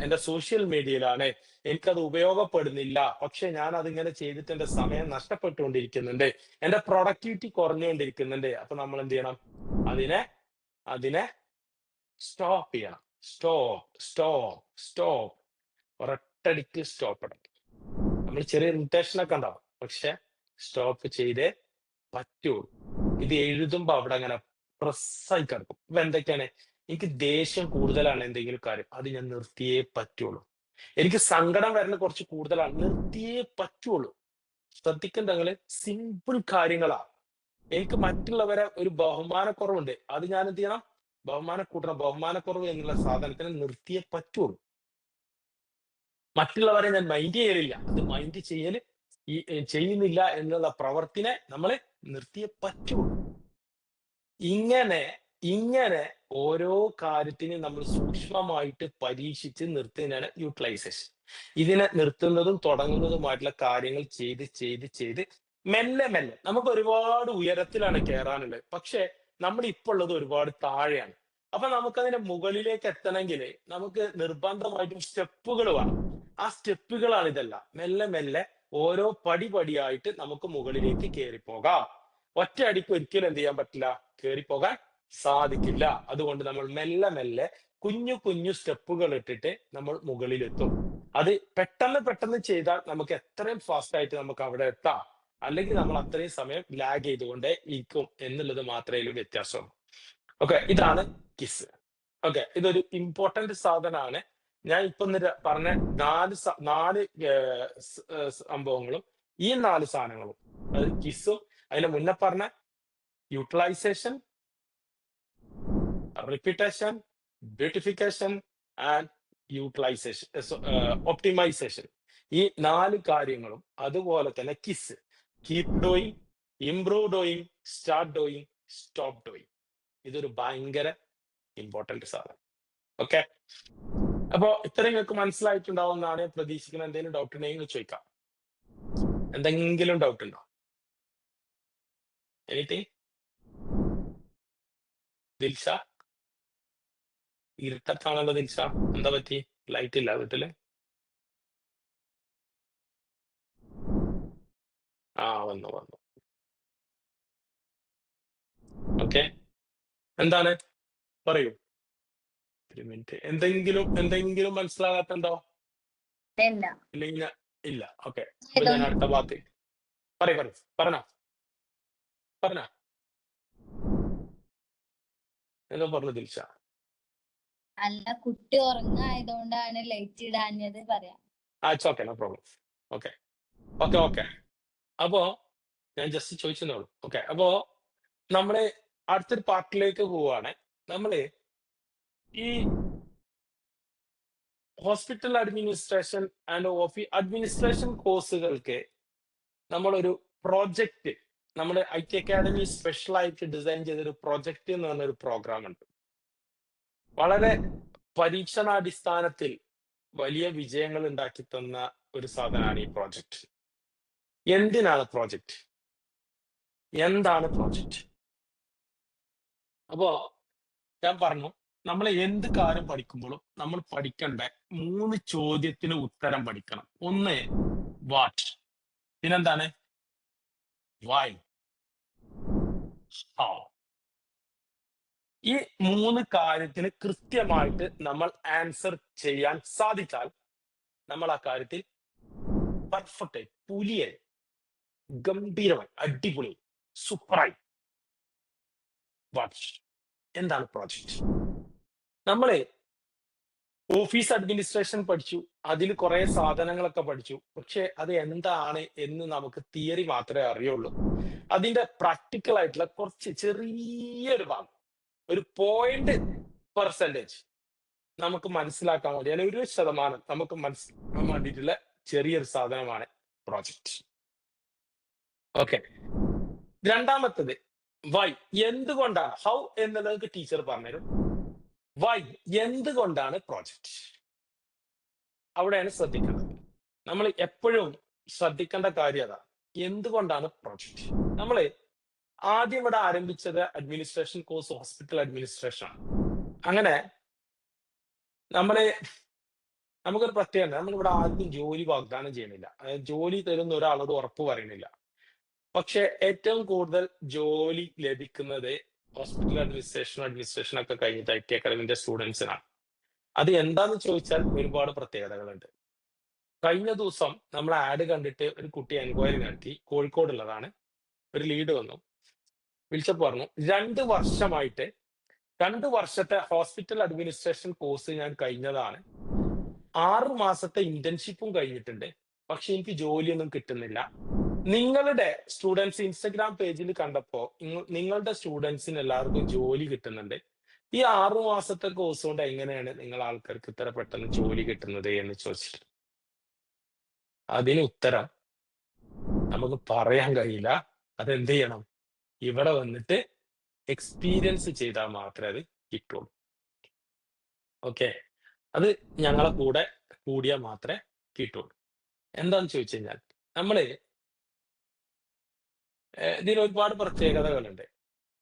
എന്റെ സോഷ്യൽ മീഡിയയിലാണ്. എനിക്കത് ഉപയോഗപ്പെടുന്നില്ല. പക്ഷെ ഞാൻ അതിങ്ങനെ ചെയ്തിട്ട് എന്റെ സമയം നഷ്ടപ്പെട്ടുകൊണ്ടിരിക്കുന്നുണ്ട്. എന്റെ പ്രൊഡക്ടിവിറ്റി കുറഞ്ഞുകൊണ്ടിരിക്കുന്നുണ്ട്. അപ്പൊ നമ്മൾ എന്ത് ചെയ്യണം? അതിനെ അതിനെ സ്റ്റോപ്പ് ചെയ്യണം. സ്റ്റോപ്പ്. ഒരൊറ്റയടിക്ക് സ്റ്റോപ്പ് ഇടണം. നമ്മൾ ചെറിയ ഇറിറ്റേഷൻ ഒക്കെ ഉണ്ടാവും. പക്ഷെ സ്റ്റോപ്പ് ചെയ്തേ പറ്റുള്ളൂ. ഇത് എഴുതുമ്പോ അവിടെ അങ്ങനെ പ്രസ്സായി കിടക്കും. ഇപ്പൊ എന്തൊക്കെയാണ്? എനിക്ക് ദേഷ്യം കൂടുതലാണ് എന്തെങ്കിലും കാര്യം. അത് ഞാൻ നിർത്തിയേ പറ്റുള്ളൂ. എനിക്ക് സങ്കടം വരുന്ന കുറച്ച് കൂടുതലാണ്. നിർത്തിയേ പറ്റുള്ളൂ. ശ്രദ്ധിക്കേണ്ട നിങ്ങള് സിമ്പിൾ കാര്യങ്ങളാ. എനിക്ക് മറ്റുള്ളവരെ ഒരു ബഹുമാനക്കുറവുണ്ട്. അത് ഞാൻ എന്ത് ചെയ്യണം? കൂട്ടണം. ബഹുമാനക്കുറവ് എന്നുള്ള സാധനത്തിനെ നിർത്തിയേ പറ്റുള്ളൂ. മറ്റുള്ളവരെ ഞാൻ മൈൻഡ് ചെയ്യലില്ല. അത് മൈൻഡ് ചെയ്യല് ചെയ്യുന്നില്ല എന്നുള്ള പ്രവർത്തിനെ നമ്മള് നിർത്തിയേ പറ്റുള്ളൂ. ഇങ്ങനെ ഇങ്ങനെ ഓരോ കാര്യത്തിനും നമ്മൾ സൂക്ഷ്മമായിട്ട് പരീക്ഷിച്ച് നിർത്തുന്നതാണ് യൂട്ടിലൈസേഷൻ. ഇതിനെ നിർത്തുന്നതും തുടങ്ങുന്നതുമായിട്ടുള്ള കാര്യങ്ങൾ ചെയ്ത് മെല്ലെ മെല്ലെ നമുക്ക് ഒരുപാട് ഉയരത്തിലാണ് കയറാനുള്ളത്. പക്ഷെ നമ്മൾ ഇപ്പൊ ഉള്ളത് ഒരുപാട് താഴെയാണ്. അപ്പൊ നമുക്കതിന്റെ മുകളിലേക്ക് എത്തണമെങ്കിൽ നമുക്ക് നിർബന്ധമായിട്ടും സ്റ്റെപ്പുകൾ വേണം. ആ സ്റ്റെപ്പുകളാണ് ഇതെല്ലാം. മെല്ലെ മെല്ലെ ഓരോ പടിപടിയായിട്ട് നമുക്ക് മുകളിലേക്ക് കയറിപ്പോകാം. ഒറ്റയടിക്ക് ഒരിക്കലും എന്ത് ചെയ്യാൻ പറ്റില്ല? കയറിപ്പോകാൻ സാധിക്കില്ല. അതുകൊണ്ട് നമ്മൾ മെല്ലെ മെല്ലെ കുഞ്ഞു കുഞ്ഞു സ്റ്റെപ്പുകൾ ഇട്ടിട്ട് നമ്മൾ മുകളിലെത്തും. അത് പെട്ടെന്ന് ചെയ്താൽ നമുക്ക് എത്രയും ഫാസ്റ്റ് ആയിട്ട് നമുക്ക് അവിടെ എത്താം. അല്ലെങ്കിൽ നമ്മൾ അത്രയും സമയം ലാഗ് ചെയ്തുകൊണ്ടേ ഇരിക്കും എന്നുള്ളത് മാത്രമേ ഇതിൽ വ്യത്യാസമുള്ളൂ. ഓക്കെ. ഇതാണ് കിസ്. ഓക്കെ. ഇതൊരു ഇമ്പോർട്ടന്റ് സാധനമാണ്. ഞാൻ ഇപ്പൊ പറഞ്ഞ നാല് സംഭവങ്ങളും ഈ 4 സാധനങ്ങളും അത് കിസ്സും അതിന്റെ മുന്നേ പറഞ്ഞ utilisation, repetition, beautification and utilisation optimisation. ഈ 4 കാര്യങ്ങളും അതുപോലെ തന്നെ kiss, keep doing, improve doing, start doing, stop doing. ഇതൊരു ഭയങ്കര ഇമ്പോർട്ടന്റ് സാധനം. ഓക്കെ. അപ്പോ ഇത്രയും നിങ്ങൾക്ക് മനസ്സിലായിട്ടുണ്ടാവും എന്നാണ് ഞാൻ പ്രതീക്ഷിക്കുന്നത്. എന്തെങ്കിലും ഡൗട്ട് ഉണ്ടെങ്കിൽ ചോദിക്കാം. എന്തെങ്കിലും ഡൗട്ട് ഉണ്ടോ? എനിത്തിങ്? ദിൽഷ? ഇരുട്ടത്താണല്ലോ ദിൽഷ. എന്താ പറ്റി? ലൈറ്റ് ഇല്ല വീട്ടില്? വന്നു. ഓക്കെ. എന്താണ്? പറയൂ. ഒരു മിനിറ്റ്. എന്തെങ്കിലും മനസ്സിലാകാത്തുണ്ടോ?
ഇല്ല.
ഇല്ലെങ്കിൽ ഇല്ല. ഓക്കെ. അപ്പൊ ഞാൻ അടുത്ത ഭാഗത്ത് പറയൂ. പറഞ്ഞോ. എന്താ പറഞ്ഞു ദിൽഷ?
അല്ല, കുട്ടി ഉറങ്ങായതുകൊണ്ടാണ് ലൈറ്റ് ഇടാഞ്ഞത് പറയാം.
It's okay. No problem. Okay. അപ്പോ ഞാൻ ജസ്റ്റ് ചോദിച്ചെന്നുള്ളൂ. ഓക്കെ. അപ്പോ നമ്മള് അടുത്തൊരു പാർട്ടിലേക്ക് പോവാണ്. നമ്മള് ഈ ഹോസ്പിറ്റൽ അഡ്മിനിസ്ട്രേഷൻ ആൻഡ് അഡ്മിനിസ്ട്രേഷൻ കോഴ്സുകൾക്ക് നമ്മളൊരു പ്രോജക്റ്റ്, നമ്മുടെ IT അക്കാഡമി സ്പെഷ്യലായിട്ട് ഡിസൈൻ ചെയ്തൊരു പ്രൊജക്റ്റ് എന്ന് പറഞ്ഞൊരു പ്രോഗ്രാം ഉണ്ട്. വളരെ പരീക്ഷണാടിസ്ഥാനത്തിൽ വലിയ വിജയങ്ങൾ ഉണ്ടാക്കി തന്ന ഒരു സാധനമാണ് ഈ പ്രോജക്റ്റ്. എന്തിനാണ് പ്രോജക്റ്റ്? എന്താണ് പ്രോജക്റ്റ്? അപ്പോ ഞാൻ പറഞ്ഞു, നമ്മൾ എന്ത് കാര്യം പഠിക്കുമ്പോഴും നമ്മൾ പഠിക്കേണ്ട 3 ചോദ്യത്തിന് ഉത്തരം പഠിക്കണം. ഒന്ന് വാട്ട്, പിന്നെന്താണ് വൈ, ഹൗ. ഈ 3 കാര്യത്തിന് കൃത്യമായിട്ട് നമ്മൾ ആൻസർ ചെയ്യാൻ സാധിച്ചാൽ നമ്മൾ ആ കാര്യത്തിൽ പെർഫെക്റ്റ് ആയി, പുലിയായി, ഗംഭീരമായി, അടിപൊളി, സൂപ്പറായി. വാട്ട്, എന്താണ് പ്രോജക്റ്റ്? നമ്മള് ഓഫീസ് അഡ്മിനിസ്ട്രേഷൻ പഠിച്ചു, അതിൽ കുറെ സാധനങ്ങളൊക്കെ പഠിച്ചു. പക്ഷെ അത് എന്താണ് എന്ന് നമുക്ക് തിയറി മാത്രമേ അറിയുള്ളൂ. അതിന്റെ പ്രാക്ടിക്കൽ ആയിട്ടുള്ള കുറച്ച് ചെറിയൊരു ഭാഗം, ഒരു 0.% നമുക്ക് മനസ്സിലാക്കാൻ വേണ്ടി, അല്ലെങ്കിൽ 1% നമുക്ക് മനസ്സിലാക്കാൻ വേണ്ടിയിട്ടുള്ള ചെറിയൊരു സാധനമാണ് പ്രോജക്റ്റ്. ഓക്കെ. രണ്ടാമത്തത് വൈ, എന്തുകൊണ്ടാണ്. ഹൗ എന്നുള്ളത് ടീച്ചർ പറഞ്ഞുതരും. വൈ, എന്തുകൊണ്ടാണ് പ്രോജക്റ്റ്? അവിടെയാണ് ശ്രദ്ധിക്കേണ്ടത്. നമ്മൾ എപ്പോഴും ശ്രദ്ധിക്കേണ്ട കാര്യം അതാ, എന്തുകൊണ്ടാണ് പ്രോജക്റ്റ്. നമ്മൾ ആദ്യം ഇവിടെ ആരംഭിച്ചത് അഡ്മിനിസ്ട്രേഷൻ കോഴ്സ് ഹോസ്പിറ്റൽ അഡ്മിനിസ്ട്രേഷൻ ആണ്. അങ്ങനെ നമുക്കൊരു പ്രത്യേകത, നമ്മളിവിടെ ആർക്കും ജോലി വാഗ്ദാനം ചെയ്യുന്നില്ല. അതായത് ജോലി തരുന്ന ഒരാളോട് ഉറപ്പ് പറയുന്നില്ല. പക്ഷെ ഏറ്റവും കൂടുതൽ ജോലി ലഭിക്കുന്നത് ഹോസ്പിറ്റൽ അഡ്മിനിസ്ട്രേഷൻ ഒക്കെ കഴിഞ്ഞിട്ട് IT അക്കാഡമിന്റെ സ്റ്റുഡൻസിനാണ്. അത് എന്താന്ന് ചോദിച്ചാൽ ഒരുപാട് പ്രത്യേകതകളുണ്ട്. കഴിഞ്ഞ ദിവസം നമ്മൾ ആഡ് കണ്ടിട്ട് ഒരു കുട്ടി എൻക്വയറി നടത്തി, കോഴിക്കോടുള്ളതാണ്. ഒരു ലീഡ് വന്നു, വിളിച്ചപ്പോൾ പറഞ്ഞു 2 വർഷത്തെ ഹോസ്പിറ്റൽ അഡ്മിനിസ്ട്രേഷൻ കോഴ്സ് ഞാൻ കഴിഞ്ഞതാണ്, 6 മാസത്തെ ഇന്റേൺഷിപ്പും കഴിഞ്ഞിട്ടുണ്ട്, പക്ഷെ എനിക്ക് ജോലിയൊന്നും കിട്ടുന്നില്ല. നിങ്ങളുടെ സ്റ്റുഡൻസ് ഇൻസ്റ്റഗ്രാം പേജിൽ കണ്ടപ്പോ നിങ്ങളുടെ സ്റ്റുഡൻസിന് എല്ലാവർക്കും ജോലി കിട്ടുന്നുണ്ട്. ഈ 6 മാസത്തെ കോഴ്സ് കൊണ്ട് എങ്ങനെയാണ് നിങ്ങൾ ആൾക്കാർക്ക് ഇത്ര പെട്ടെന്ന് ജോലി കിട്ടുന്നത് എന്ന് ചോദിച്ചിട്ട്, അതിന് ഉത്തരം നമുക്ക് പറയാൻ കഴിയില്ല. അതെന്ത് ചെയ്യണം? ഇവിടെ വന്നിട്ട് എക്സ്പീരിയൻസ് ചെയ്താൽ മാത്രമേ അത് കിട്ടുള്ളൂ. ഓക്കെ, അത് ഞങ്ങളെ കൂടെ കൂടിയാൽ മാത്രമേ കിട്ടുള്ളൂ. എന്താന്ന് ചോദിച്ചു കഴിഞ്ഞാൽ, നമ്മള് ഇതിന് ഒരുപാട് പ്രത്യേകതകളുണ്ട്.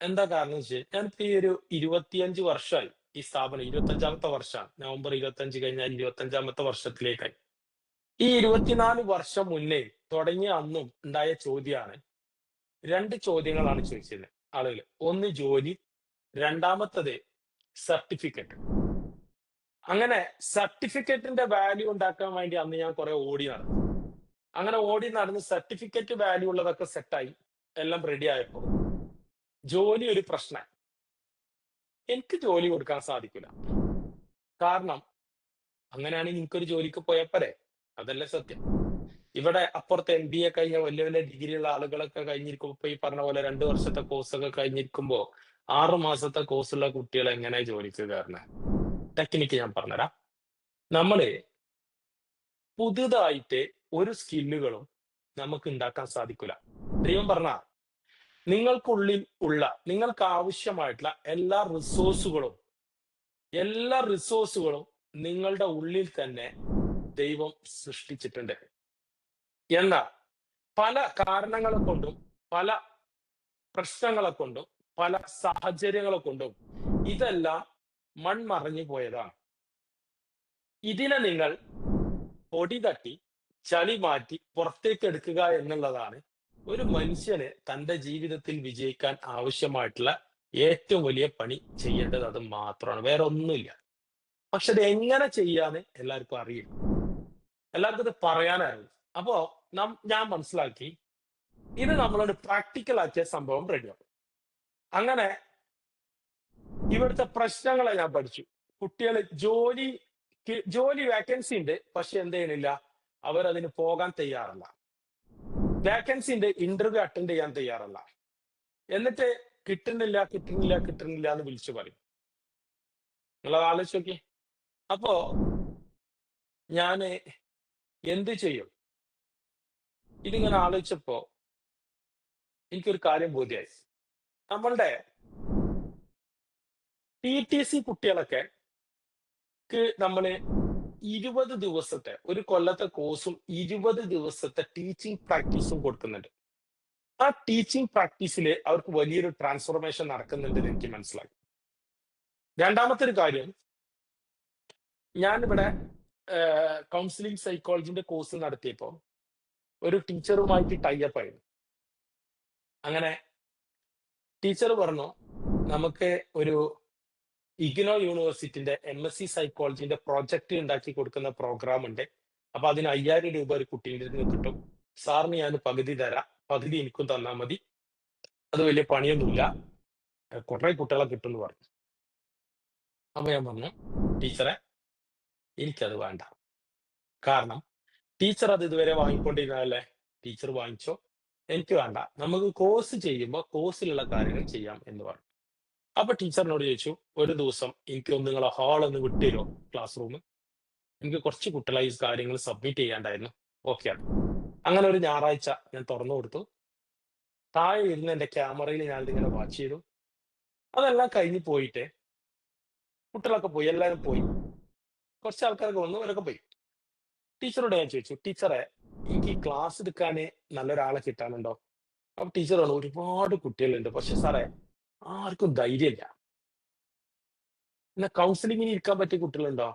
എന്താ കാരണം വെച്ചാൽ, ഞാനിപ്പോ ഈ ഒരു 25 വർഷമായി ഈ സ്ഥാപനം, 25ാമത്തെ വർഷമാണ്. നവംബർ 25 കഴിഞ്ഞാൽ 25ാമത്തെ വർഷത്തിലേക്കായി. ഈ 24 വർഷം മുന്നേ തുടങ്ങിയ അന്നും ഉണ്ടായ ചോദ്യമാണ്, 2 ചോദ്യങ്ങളാണ് ചോദിച്ചത് ആളുകൾ. ഒന്ന് ജോലി, രണ്ടാമത്തത് സർട്ടിഫിക്കറ്റ്. അങ്ങനെ സർട്ടിഫിക്കറ്റിന്റെ വാല്യൂ ഉണ്ടാക്കാൻ വേണ്ടി അന്ന് ഞാൻ കുറെ ഓടി നടന്നു. അങ്ങനെ ഓടി നടന്ന് സർട്ടിഫിക്കറ്റ് വാല്യൂ ഉള്ളതൊക്കെ സെറ്റായി, എല്ലാം റെഡി ആയപ്പോ ജോലി ഒരു പ്രശ്നം. എനിക്ക് ജോലി കൊടുക്കാൻ സാധിക്കില്ല. കാരണം അങ്ങനെയാണെങ്കിൽ എനിക്കൊരു ജോലിക്ക് പോയപ്പോരെ, അതല്ലേ സത്യം. ഇവിടെ അപ്പുറത്തെ MBA കഴിഞ്ഞ വലിയ വലിയ ഡിഗ്രിയുള്ള ആളുകളൊക്കെ കഴിഞ്ഞിരിക്കുമ്പോ, ഇപ്പൊ ഈ പറഞ്ഞ പോലെ 2 വർഷത്തെ കോഴ്സൊക്കെ കഴിഞ്ഞിരിക്കുമ്പോ 6 മാസത്തെ കോഴ്സുള്ള കുട്ടികൾ എങ്ങനെ ജോലിക്ക് കയറുന്നത്? ടെക്നിക്ക് ഞാൻ പറഞ്ഞുതരാം. നമ്മള് പുതുതായിട്ട് ഒരു സ്കില്ലുകളും നമുക്ക് ഉണ്ടാക്കാൻ സാധിക്കില്ല. ദൈവം പറഞ്ഞ, നിങ്ങൾക്കുള്ളിൽ ഉള്ള, നിങ്ങൾക്ക് ആവശ്യമായിട്ടുള്ള എല്ലാ റിസോഴ്സുകളും നിങ്ങളുടെ ഉള്ളിൽ തന്നെ ദൈവം സൃഷ്ടിച്ചിട്ടുണ്ട്. എന്നാൽ പല കാരണങ്ങളെ കൊണ്ടും, പല പ്രശ്നങ്ങളെ കൊണ്ടും, പല സാഹചര്യങ്ങളെ കൊണ്ടും ഇതെല്ലാം മൺമറഞ്ഞു പോയതാണ്. ഇതിനെ നിങ്ങൾ പൊടി തട്ടി ചളി മാറ്റി പുറത്തേക്ക് എടുക്കുക എന്നുള്ളതാണ് ഒരു മനുഷ്യന് തന്റെ ജീവിതത്തിൽ വിജയിക്കാൻ ആവശ്യമായിട്ടുള്ള ഏറ്റവും വലിയ പണി. ചെയ്യേണ്ടത് അത് മാത്രമാണ്, വേറെ ഒന്നുമില്ല. പക്ഷെ അത് എങ്ങനെ ചെയ്യാന്ന് എല്ലാവർക്കും അറിയില്ല, എല്ലാവർക്കും ഇത് പറയാനായിരുന്നു. അപ്പോ ഞാൻ മനസ്സിലാക്കി, ഇത് നമ്മളോട് പ്രാക്ടിക്കൽ ആക്കിയ സംഭവം റെഡിയാവും. അങ്ങനെ ഇവിടുത്തെ പ്രശ്നങ്ങളെ ഞാൻ പഠിച്ചു. കുട്ടികൾ ജോലി വേക്കൻസി ഉണ്ട്, പക്ഷെ എന്ത് ചെയ്യണില്ല, അവരതിന് പോകാൻ തയ്യാറല്ല. വേക്കൻസി ഉണ്ട്, ഇന്റർവ്യൂ അറ്റൻഡ് ചെയ്യാൻ തയ്യാറല്ല. എന്നിട്ട് കിട്ടുന്നില്ല എന്ന് വിളിച്ചു പറയും. നിങ്ങൾ ആലോചിച്ച് നോക്കി. അപ്പോ ഞാന് എന്ത് ചെയ്യും? ഇതിങ്ങനെ ആലോചിച്ചപ്പോ എനിക്കൊരു കാര്യം ബോധ്യായി. നമ്മളുടെ PTC കുട്ടികളൊക്കെ നമ്മള് 20 ദിവസത്തെ ഒരു കൊല്ലത്തെ കോഴ്സും 20 ദിവസത്തെ ടീച്ചിങ് പ്രാക്ടീസും കൊടുക്കുന്നുണ്ട്. ആ ടീച്ചിങ് പ്രാക്ടീസിൽ അവർക്ക് വലിയൊരു ട്രാൻസ്ഫോർമേഷൻ നടക്കുന്നുണ്ടെന്ന് എനിക്ക് മനസ്സിലായി. രണ്ടാമത്തെ ഒരു കാര്യം, ഞാനിവിടെ കൗൺസിലിംഗ് സൈക്കോളജിന്റെ കോഴ്സ് നടത്തിയപ്പോൾ ഒരു ടീച്ചറുമായിട്ട് ടൈപ്പ് ആയിരുന്നു. അങ്ങനെ ടീച്ചർ പറഞ്ഞു, നമുക്ക് ഒരു ഇഗ്നോ യൂണിവേഴ്സിറ്റിന്റെ MSc സൈക്കോളജിന്റെ പ്രൊജക്ട് ഉണ്ടാക്കി കൊടുക്കുന്ന പ്രോഗ്രാം ഉണ്ട്. അപ്പൊ അതിന് 5000 രൂപ ഒരു കുട്ടീൻ്റെ നിന്ന് കിട്ടും. സാറിന് ഞാൻ പകുതി തരാം, പകുതി എനിക്കും തന്നാൽ മതി, അത് വലിയ പണിയൊന്നുമില്ല, കുറെ കുട്ടികളെ കിട്ടും എന്ന് പറഞ്ഞു. അപ്പൊ ഞാൻ പറഞ്ഞു, ടീച്ചറെ എനിക്കത് വേണ്ട. കാരണം ടീച്ചർ അത് ഇതുവരെ വാങ്ങിക്കൊണ്ടിരുന്നതല്ലേ, ടീച്ചർ വാങ്ങിച്ചോ, എനിക്ക് വേണ്ട. നമുക്ക് കോഴ്സ് ചെയ്യുമ്പോൾ കോഴ്സിലുള്ള കാര്യങ്ങൾ ചെയ്യാം എന്ന് പറഞ്ഞു. അപ്പൊ ടീച്ചറിനോട് ചോദിച്ചു, ഒരു ദിവസം എനിക്ക് നിങ്ങളെ ഹാൾ ഒന്ന് വിട്ടുതരുമോ, ക്ലാസ് റൂം? എനിക്ക് കുറച്ച് കുട്ടികളെ ഈ കാര്യങ്ങൾ സബ്മിറ്റ് ചെയ്യാണ്ടായിരുന്നു. ഓക്കെ ആണ്. അങ്ങനെ ഒരു ഞായറാഴ്ച ഞാൻ തുറന്നു കൊടുത്തു. താഴെ ഇരുന്ന് എന്റെ ക്യാമറയിൽ ഞാൻ ഇതിങ്ങനെ വാച്ച് ചെയ്തു. അതെല്ലാം കഴിഞ്ഞ് പോയിട്ട് കുട്ടികളൊക്കെ പോയി, എല്ലാവരും പോയി. കുറച്ച് ആൾക്കാരൊക്കെ വന്നു, അവരൊക്കെ പോയി. ടീച്ചറോട് ഞാൻ ചോദിച്ചു, ടീച്ചറെ എനിക്ക് ഈ ക്ലാസ് എടുക്കാൻ നല്ലൊരാളെ കിട്ടാനുണ്ടോ? അപ്പൊ ടീച്ചർ പറഞ്ഞു, ഒരുപാട് കുട്ടികളുണ്ട്, പക്ഷെ സാറേ ആർക്കും ധൈര്യമില്ല. പിന്നെ കൗൺസിലിങ്ങിന് ഇരിക്കാൻ പറ്റിയ കുട്ടികളുണ്ടോ?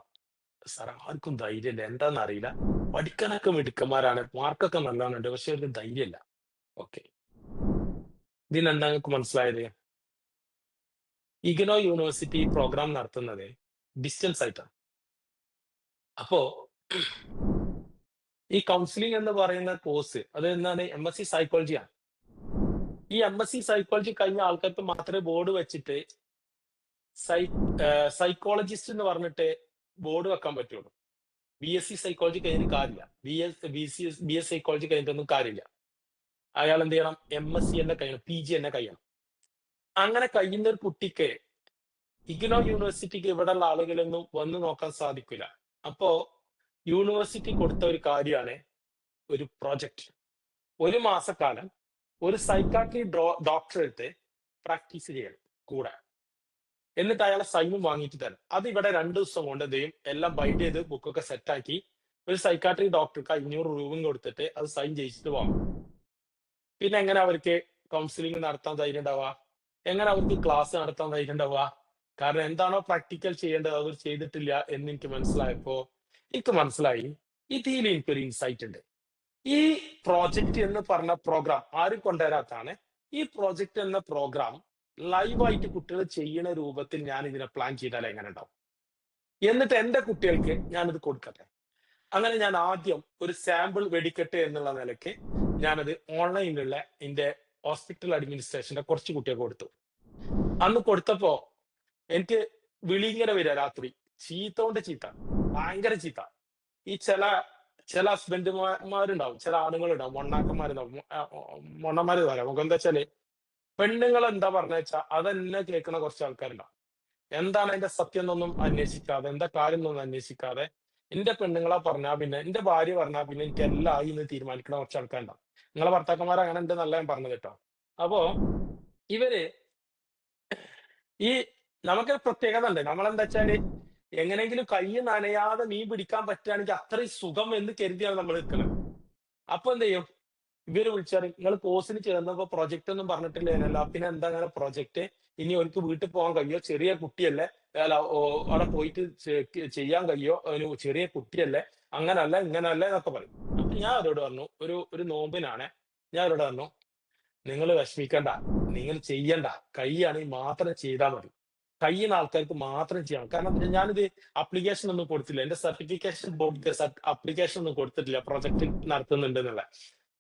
സാറേ ആർക്കും ധൈര്യമില്ല, എന്താണെന്ന് അറിയില്ല. പഠിക്കാനൊക്കെ മിടുക്കന്മാരാണ്, മാർക്കൊക്കെ നല്ലോണുണ്ട്, പക്ഷെ അവർക്ക് ധൈര്യമില്ല. ഓക്കെ, ഇതിനെന്താ നിങ്ങൾക്ക് മനസ്സിലായത്? ഇഗ്നോ യൂണിവേഴ്സിറ്റി പ്രോഗ്രാം നടത്തുന്നത് ഡിസ്റ്റൻസ് ആയിട്ടാണ്. അപ്പോ ഈ കൗൺസിലിംഗ് എന്ന് പറയുന്ന കോഴ്സ് അത് എന്താണ്? MSc സൈക്കോളജിയാണ്. ഈ MSc സൈക്കോളജി കഴിഞ്ഞ ആൾക്കാർക്ക് മാത്രമേ ബോർഡ് വെച്ചിട്ട് സൈക്കോളജിസ്റ്റ് എന്ന് പറഞ്ഞിട്ട് ബോർഡ് വെക്കാൻ പറ്റുള്ളൂ. BSc സൈക്കോളജി കഴിഞ്ഞിട്ട് കാര്യമില്ല, BS സൈക്കോളജി കഴിഞ്ഞിട്ടൊന്നും കാര്യമില്ല. അയാൾ എന്ത് ചെയ്യണം? MSc തന്നെ കഴിയണം, PG തന്നെ കഴിയണം. അങ്ങനെ കഴിയുന്ന ഒരു കുട്ടിക്ക് ഇഗ്നോ യൂണിവേഴ്സിറ്റിക്ക് ഇവിടെയുള്ള ആളുകളൊന്നും വന്നു നോക്കാൻ സാധിക്കില്ല. അപ്പോ യൂണിവേഴ്സിറ്റി കൊടുത്ത ഒരു കാര്യമാണ് ഒരു പ്രോജക്റ്റ്. 1 മാസക്കാലം ഒരു സൈക്കാട്രി ഡോക്ടറെ അടുത്ത് പ്രാക്ടീസ് ചെയ്യണം കൂടെ, എന്നിട്ട് അയാളെ സൈനും വാങ്ങിയിട്ട് തരാം. അത് ഇവിടെ 2 ദിവസം കൊണ്ട് എന്ത് ചെയ്യും? എല്ലാം ബൈൻഡ് ചെയ്ത് ബുക്കൊക്കെ സെറ്റാക്കി ഒരു സൈക്കാട്രി ഡോക്ടർക്ക് 500 രൂപയും കൊടുത്തിട്ട് അത് സൈൻ ചെയ്യിച്ചിട്ട് വാങ്ങും. പിന്നെ എങ്ങനെ അവർക്ക് കൗൺസിലിംഗ് നടത്താൻ ധൈര്യം ഉണ്ടാവുക? എങ്ങനെ അവർക്ക് ക്ലാസ് നടത്താൻ ധൈര്യം ഉണ്ടാവുക? കാരണം എന്താണോ പ്രാക്ടിക്കൽ ചെയ്യേണ്ടത് അവർ ചെയ്തിട്ടില്ല എന്ന് എനിക്ക് മനസ്സിലായപ്പോ എനിക്ക് മനസ്സിലായി, ഇതിൽ എനിക്കൊരു ഇൻസൈറ്റ് ഉണ്ട്. ഈ പ്രോജക്റ്റ് എന്ന് പറഞ്ഞ പ്രോഗ്രാം ആരും കൊണ്ടുവരാത്താണ്. ഈ പ്രോജക്റ്റ് എന്ന പ്രോഗ്രാം ലൈവായിട്ട് കുട്ടികൾ ചെയ്യുന്ന രൂപത്തിൽ ഞാൻ ഇതിനെ പ്ലാൻ ചെയ്താൽ എങ്ങനെ ഉണ്ടാവും? എന്നിട്ട് എന്റെ കുട്ടികൾക്ക് ഞാനിത് കൊടുക്കട്ടെ. അങ്ങനെ ഞാൻ ആദ്യം ഒരു സാമ്പിൾ വെടിക്കെട്ട് എന്നുള്ള നിലയ്ക്ക് ഞാനത് ഓൺലൈനിലുള്ള എന്റെ ഹോസ്പിറ്റൽ അഡ്മിനിസ്ട്രേഷന്റെ കുറച്ച് കുട്ടികൾക്ക് കൊടുത്തു. അന്ന് കൊടുത്തപ്പോ എനിക്ക് വിളിങ്ങനെ വരിക രാത്രി, ചീത്ത ചീത്ത, ഭയങ്കര ചീത്ത. ഈ ചില ഹസ്ബൻഡുമാരുണ്ടാവും, ചില ആണുങ്ങളുണ്ടാവും, മൊണ്ണാക്കന്മാരുണ്ടാവും, മൊണ്ണന്മാര് പറയാം. നമുക്ക് എന്താ വെച്ചാല് പെണ്ണുങ്ങൾ എന്താ പറഞ്ഞ വെച്ചാൽ അതെന്നെ കേൾക്കണ കുറച്ച് ആൾക്കാരുണ്ടാവും. എന്താണ് അതിന്റെ സത്യം എന്നൊന്നും അന്വേഷിക്കാതെ, എന്താ കാര്യം എന്നൊന്നും അന്വേഷിക്കാതെ എന്റെ പെണ്ണുങ്ങളെ പറഞ്ഞാ പിന്നെ, എന്റെ ഭാര്യ പറഞ്ഞാ പിന്നെ എനിക്ക് എല്ലാം ആയി എന്ന് തീരുമാനിക്കണ കുറച്ച് ആൾക്കാരുണ്ടാവും. നിങ്ങളെ ഭർത്താക്കന്മാർ അങ്ങനെ ഉണ്ട് നല്ല ഞാൻ പറഞ്ഞത് കേട്ടോ. അപ്പോ ഇവര് ഈ നമുക്കൊരു പ്രത്യേകത ഉണ്ട്. നമ്മളെന്താ വെച്ചാല് എങ്ങനെങ്കിലും കൈ നനയാതെ മീൻ പിടിക്കാൻ പറ്റുകയാണെങ്കിൽ അത്രയും സുഖം എന്ന് കരുതിയാണ് നമ്മൾ നിൽക്കുന്നത്. അപ്പൊ എന്ത് ചെയ്യും? ഇവര് വിളിച്ചാൽ, നിങ്ങൾ കോഴ്സിന് ചേർന്നപ്പോ പ്രൊജക്ട് ഒന്നും പറഞ്ഞിട്ടില്ലേനല്ലോ, പിന്നെ എന്താ അങ്ങനെ പ്രൊജക്ട്? ഇനി അവർക്ക് വീട്ടിൽ പോകാൻ കഴിയോ? ചെറിയ കുട്ടിയല്ലേ, അവിടെ പോയിട്ട് ചെയ്യാൻ കഴിയോ? ഒരു ചെറിയ കുട്ടിയല്ലേ, അങ്ങനല്ല ഇങ്ങനല്ല എന്നൊക്കെ പറയും. അപ്പൊ ഞാൻ അവരോട് പറഞ്ഞു, ഒരു നോമ്പിനാണ്, ഞാൻ അവരോട് പറഞ്ഞു, നിങ്ങൾ വിഷമിക്കണ്ട, നിങ്ങൾ ചെയ്യണ്ട, കൈയാണെങ്കിൽ മാത്രം ചെയ്താൽ മതി. കഴിയുന്ന ആൾക്കാർക്ക് മാത്രം ചെയ്യണം. കാരണം ഞാനിത് അപ്ലിക്കേഷൻ ഒന്നും കൊടുത്തില്ല, എന്റെ സർട്ടിഫിക്കേഷൻ ബോർഡ് അപ്ലിക്കേഷൻ ഒന്നും കൊടുത്തിട്ടില്ല പ്രൊജക്ട് നടത്തുന്നുണ്ട് എന്നുള്ള.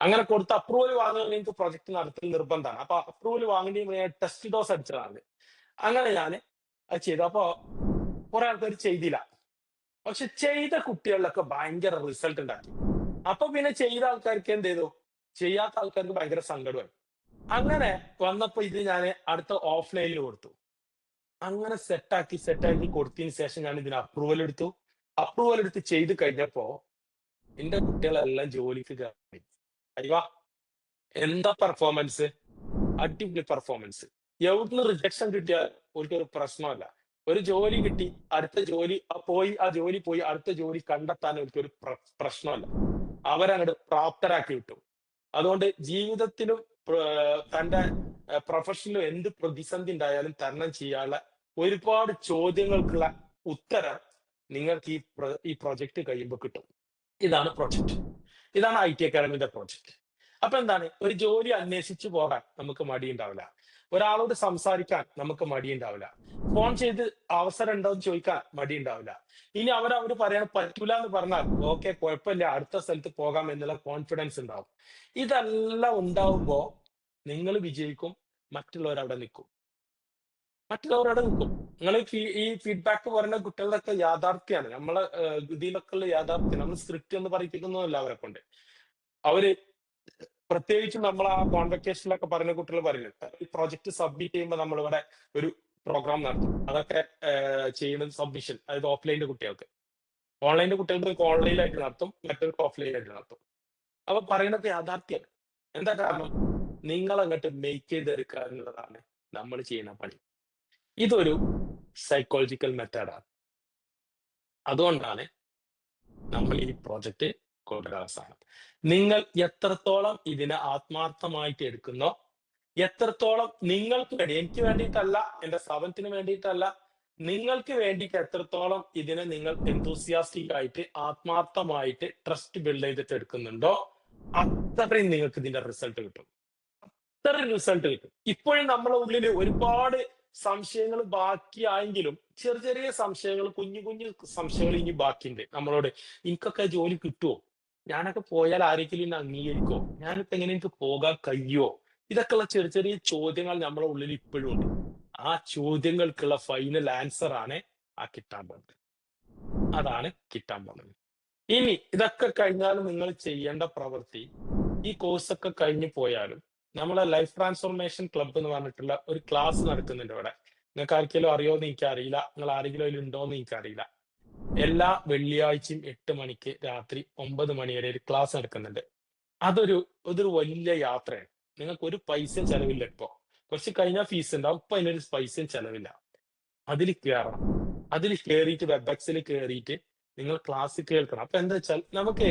അങ്ങനെ കൊടുത്ത് അപ്രൂവൽ വാങ്ങുന്നത് എനിക്ക് പ്രൊജക്ട് നടത്തൽ നിർബന്ധമാണ്. അപ്പൊ അപ്രൂവൽ വാങ്ങേണ്ടി ടെസ്റ്റ് ഡോസ് അടിച്ചതാണ്. അങ്ങനെ ഞാൻ അത് ചെയ്തു. അപ്പൊ കുറെ ആൾക്കാർ ചെയ്തില്ല, പക്ഷെ ചെയ്ത കുട്ടികളിലൊക്കെ ഭയങ്കര റിസൾട്ട് ഉണ്ടാക്കി. അപ്പൊ പിന്നെ ചെയ്ത ആൾക്കാർക്ക് എന്ത് ചെയ്തു? ചെയ്യാത്ത ആൾക്കാർക്ക് ഭയങ്കര സങ്കടമായി. അങ്ങനെ വന്നപ്പോ ഇത് ഞാൻ അടുത്ത ഓഫ്ലൈനിൽ കൊടുത്തു. അങ്ങനെ സെറ്റാക്കി കൊടുത്തതിന് ശേഷം ഞാൻ ഇതിന് അപ്രൂവൽ എടുത്ത് ചെയ്ത് കഴിഞ്ഞപ്പോ എന്റെ കുട്ടികളെല്ലാം ജോലിക്ക് കയറി. അയ്യോ എന്താ പെർഫോമൻസ്, അടിപൊളി പെർഫോമൻസ്. എവിടുന്ന് റിജക്ഷൻ കിട്ടിയാൽ ഒരു പ്രശ്നമല്ല. ഒരു ജോലി കിട്ടി, അടുത്ത ജോലി ആ ജോലി പോയി അടുത്ത ജോലി കണ്ടെത്താൻ ഒരു പ്രശ്നമല്ല. അവരങ്ങോട്ട് പ്രാപ്തരാക്കി വിട്ടു. അതുകൊണ്ട് ജീവിതത്തിലും തന്റെ പ്രൊഫഷനിലും എന്ത് പ്രതിസന്ധി ഉണ്ടായാലും തരണം ചെയ്യാനുള്ള ഒരുപാട് ചോദ്യങ്ങൾക്കുള്ള ഉത്തരം നിങ്ങൾക്ക് ഈ പ്രൊജക്ട് കഴിയുമ്പോൾ കിട്ടും. ഇതാണ് പ്രൊജക്ട്. ഇതാണ് ഐ ടി അക്കാഡമിയുടെ പ്രോജക്റ്റ്. അപ്പൊ എന്താണ്, ഒരു ജോലി അന്വേഷിച്ചു പോകാൻ നമുക്ക് മടിയുണ്ടാവില്ല. ഒരാളോട് സംസാരിക്കാൻ നമുക്ക് മടിയുണ്ടാവില്ല. ഫോൺ ചെയ്ത് അവസരം ഉണ്ടോ എന്ന് ചോദിക്കാൻ മടിയുണ്ടാവില്ല. ഇനി അവര് പറയാൻ പറ്റൂല എന്ന് പറഞ്ഞാൽ ഓക്കെ കുഴപ്പമില്ല, അടുത്ത സ്ഥലത്ത് പോകാം എന്നുള്ള കോൺഫിഡൻസ് ഉണ്ടാവും. ഇതെല്ലാം ഉണ്ടാവുമ്പോ നിങ്ങൾ വിജയിക്കും, മറ്റുള്ളവർ അവിടെ നിൽക്കും. നിങ്ങൾ ഈ ഫീഡ്ബാക്ക് പറയുന്ന കുട്ടികളുടെ യാഥാർത്ഥ്യമാണ്. നമ്മളെ ഇതിലൊക്കെ ഉള്ള യാഥാർത്ഥ്യം. നമ്മൾ സ്ക്രിപ്റ്റ് എന്ന് പറയിപ്പിക്കുന്നതല്ല അവരെ കൊണ്ട്. അവര് പ്രത്യേകിച്ചും നമ്മൾ ആ കോൺവെക്കേഷനിലൊക്കെ പറഞ്ഞ കുട്ടികൾ പറയുന്നത് ഈ പ്രോജക്ട് സബ്മിറ്റ് ചെയ്യുമ്പോൾ നമ്മളിവിടെ ഒരു പ്രോഗ്രാം നടത്തും. അതൊക്കെ ചെയ്യുന്നത് സബ്മിഷൻ, അതായത് ഓഫ്ലൈനിന്റെ കുട്ടികൾക്ക്. ഓൺലൈനിന്റെ കുട്ടികൾക്ക് ഓൺലൈനായിട്ട് നടത്തും, മറ്റവർക്ക് ഓഫ്ലൈനായിട്ട് നടത്തും. അപ്പൊ പറയുന്നത് യാഥാർത്ഥ്യമാണ്. എന്താ കാരണം, നിങ്ങൾ അങ്ങോട്ട് മേക്ക് ചെയ്തെടുക്കുക എന്നുള്ളതാണ് നമ്മൾ ചെയ്യുന്ന പണി. ഇതൊരു സൈക്കോളജിക്കൽ മെത്തേഡാണ്. അതുകൊണ്ടാണ് നമ്മൾ ഈ പ്രോജക്റ്റ് കൊണ്ടുവരാൻ സാധനം. നിങ്ങൾ എത്രത്തോളം ഇതിനെ ആത്മാർത്ഥമായിട്ട് എടുക്കുന്നോ, എത്രത്തോളം നിങ്ങൾക്ക് വേണ്ടി, എനിക്ക് വേണ്ടിയിട്ടല്ല, എന്റെ സ്ഥാപനത്തിന് വേണ്ടിയിട്ടല്ല, നിങ്ങൾക്ക് വേണ്ടിയിട്ട് എത്രത്തോളം ഇതിനെ നിങ്ങൾ എന്തൂസിയാസ്റ്റിക് ആയിട്ട് ആത്മാർത്ഥമായിട്ട് ട്രസ്റ്റ് ബിൽഡ് ചെയ്തിട്ട് എടുക്കുന്നുണ്ടോ, അത്രയും നിങ്ങൾക്ക് ഇതിന്റെ റിസൾട്ട് കിട്ടും. അത്രയും റിസൾട്ട് കിട്ടും. ഇപ്പോഴും നമ്മളെ ഉള്ളിൽ ഒരുപാട് സംശയങ്ങൾ ബാക്കിയായെങ്കിലും ചെറിയ ചെറിയ സംശയങ്ങൾ, കുഞ്ഞു കുഞ്ഞു സംശയങ്ങൾ ഇനി ബാക്കിയുണ്ട് നമ്മളോട്. എനിക്കൊക്കെ ജോലി കിട്ടുമോ, ഞാനൊക്കെ പോയാൽ ആരെങ്കിലും എന്നെ അംഗീകരിക്കോ, ഞാനിപ്പോ എങ്ങനെ എനിക്ക് പോകാൻ കഴിയുമോ, ഇതൊക്കെയുള്ള ചെറിയ ചെറിയ ചോദ്യങ്ങൾ നമ്മളെ ഉള്ളിൽ ഇപ്പോഴും ഉണ്ട്. ആ ചോദ്യങ്ങൾക്കുള്ള ഫൈനൽ ആൻസർ ആണ് ആ കിട്ടാൻ പോകുന്നത്. അതാണ് കിട്ടാൻ പോകുന്നത്. ഇനി ഇതൊക്കെ കഴിഞ്ഞാലും നിങ്ങൾ ചെയ്യേണ്ട പ്രവൃത്തി, ഈ കോഴ്സൊക്കെ കഴിഞ്ഞു പോയാലും നമ്മളെ ലൈഫ് ട്രാൻസ്ഫോർമേഷൻ ക്ലബ്ബ് എന്ന് പറഞ്ഞിട്ടുള്ള ഒരു ക്ലാസ് നടക്കുന്നുണ്ട് ഇവിടെ. നിങ്ങൾക്ക് ആർക്കെങ്കിലും അറിയോന്ന് എനിക്കറിയില്ല, നിങ്ങൾ ആരെങ്കിലും അതിൽ ഉണ്ടോന്ന് എനിക്കറിയില്ല. എല്ലാ വെള്ളിയാഴ്ചയും 8 മണിക്ക് രാത്രി 9 മണി വരെ ഒരു ക്ലാസ് നടക്കുന്നുണ്ട്. അതൊരു വലിയ യാത്രയാണ്. നിങ്ങൾക്ക് ഒരു പൈസയും ചെലവില്ല. ഇപ്പോ കുറച്ച് കഴിഞ്ഞാൽ ഫീസ് ഉണ്ടാവും, ഇപ്പൊ അതിനൊരു പൈസയും ചെലവില്ല. അതിൽ കയറണം. അതിൽ കയറിയിട്ട് വെബെക്സിൽ കയറിയിട്ട് നിങ്ങൾ ക്ലാസ് കേൾക്കണം. അപ്പൊ എന്താ വെച്ചാൽ നമുക്ക്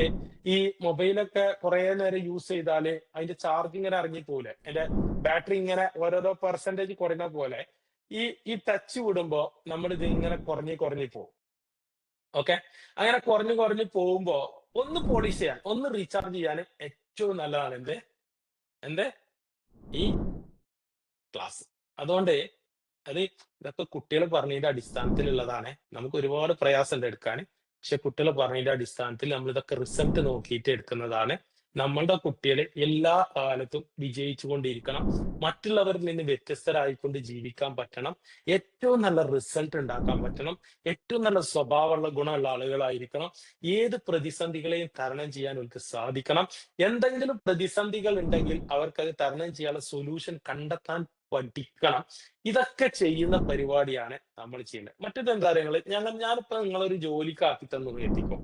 ഈ മൊബൈലൊക്കെ കുറെ നേരം യൂസ് ചെയ്താല് അതിന്റെ ചാർജ് ഇങ്ങനെ ഇറങ്ങിപ്പോലെ, അതിന്റെ ബാറ്ററി ഇങ്ങനെ ഓരോരോ പെർസെന്റേജ് കുറയുന്ന പോലെ ഈ ടച്ച് വിടുമ്പോ നമ്മൾ ഇത് ഇങ്ങനെ കുറഞ്ഞു പോകും. ഓക്കെ, അങ്ങനെ കുറഞ്ഞു പോകുമ്പോ ഒന്ന് പോളിഷ് ചെയ്യാൻ, ഒന്ന് റീചാർജ് ചെയ്യാൻ ഏറ്റവും നല്ലതാണ് എന്ത് ഈ ക്ലാസ്. അതുകൊണ്ട് ഇതൊക്കെ കുട്ടികൾ പറഞ്ഞതിന്റെ അടിസ്ഥാനത്തിലുള്ളതാണ്. നമുക്ക് ഒരുപാട് പ്രയാസമുണ്ട് എടുക്കാൻ. പക്ഷെ കുട്ടികൾ പറഞ്ഞതിന്റെ അടിസ്ഥാനത്തിൽ നമ്മൾ ഇതൊക്കെ റിസൾട്ട് നോക്കിയിട്ട് എടുക്കുന്നതാണ്. നമ്മളുടെ കുട്ടികൾ എല്ലാ കാലത്തും വിജയിച്ചുകൊണ്ടിരിക്കണം. മറ്റുള്ളവരിൽ നിന്ന് വ്യത്യസ്തരായിക്കൊണ്ട് ജീവിക്കാൻ പറ്റണം. ഏറ്റവും നല്ല റിസൾട്ട് ഉണ്ടാക്കാൻ പറ്റണം. ഏറ്റവും നല്ല സ്വഭാവമുള്ള ഗുണമുള്ള ആളുകളായിരിക്കണം. ഏത് പ്രതിസന്ധികളെയും തരണം ചെയ്യാൻ അവർക്ക് സാധിക്കണം. എന്തെങ്കിലും പ്രതിസന്ധികൾ ഉണ്ടെങ്കിൽ അവർക്കത് തരണം ചെയ്യാനുള്ള സൊല്യൂഷൻ കണ്ടെത്താൻ പഠിക്കണം. ഇതൊക്കെ ചെയ്യുന്ന പരിപാടിയാണ് നമ്മൾ ചെയ്യുന്നത്. മറ്റേത് എന്താ പറയുക, ഞാനിപ്പോ നിങ്ങളൊരു ജോലിക്ക് ആക്കി തന്നു എത്തിക്കും,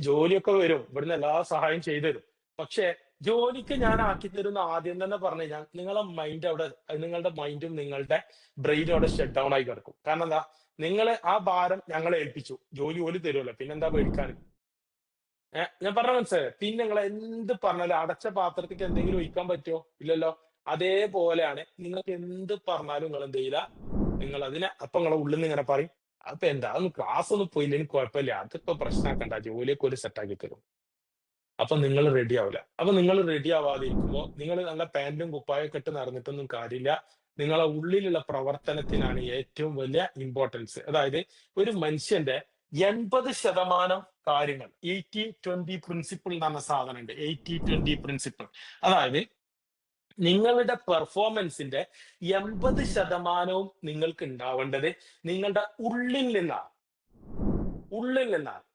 ജോലിയൊക്കെ വരും, ഇവിടുന്ന് എല്ലാ സഹായം ചെയ്തു തരും. പക്ഷെ ജോലിക്ക് ഞാൻ ആക്കി തരുന്ന ആദ്യം തന്നെ പറഞ്ഞു കഴിഞ്ഞാൽ നിങ്ങളുടെ മൈൻഡും നിങ്ങളുടെ ബ്രെയിനും അവിടെ ഷട്ട് ഡൗൺ ആയി കിടക്കും. കാരണം എന്താ, നിങ്ങൾ ആ ഭാരം ഞങ്ങളെ ഏൽപ്പിച്ചു, ജോലി പോലും തരുമല്ലോ, പിന്നെന്താ പേടിക്കാൻ. ഞാൻ പറഞ്ഞ മനസ്സിലായോ? പിന്നെ നിങ്ങൾ എന്ത് പറഞ്ഞാലും അടച്ച പാത്രത്തിക്ക് എന്തെങ്കിലും ഒഴിക്കാൻ പറ്റുമോ? ഇല്ലല്ലോ. അതേപോലെയാണ്, നിങ്ങൾക്ക് എന്ത് പറഞ്ഞാലും നിങ്ങൾ എന്ത് ചെയ്യില്ല, നിങ്ങൾ അതിനെ അപ്പൊ നിങ്ങളെ ഉള്ളിൽ നിന്ന് ഇങ്ങനെ പറയും, അപ്പൊ എന്താ, അതൊന്നും ക്ലാസ് ഒന്നും പോയില്ല, എനിക്ക് കുഴപ്പമില്ല, അതിപ്പോ പ്രശ്നമാക്കണ്ട, ജോലിയൊക്കെ ഒരു സെറ്റാക്കി തരും. അപ്പൊ നിങ്ങൾ റെഡി ആവില്ല. അപ്പൊ നിങ്ങൾ റെഡി ആവാതെ ഇരിക്കുമ്പോ നിങ്ങൾ നല്ല പാന്റും കുപ്പായൊക്കെ ഇട്ട് നടന്നിട്ടൊന്നും കാര്യമില്ല. നിങ്ങളെ ഉള്ളിലുള്ള പ്രവർത്തനത്തിനാണ് ഏറ്റവും വലിയ ഇമ്പോർട്ടൻസ്. അതായത് ഒരു മനുഷ്യന്റെ 80% കാര്യങ്ങൾ 80-20 പ്രിൻസിപ്പിൾ എന്ന് പറഞ്ഞ സാധനമുണ്ട്. 80-20 പ്രിൻസിപ്പിൾ. അതായത് നിങ്ങളുടെ പെർഫോമൻസിന്റെ 80% നിങ്ങൾക്ക് ഉണ്ടാവേണ്ടത് നിങ്ങളുടെ ഉള്ളിൽ നിന്നാണ്.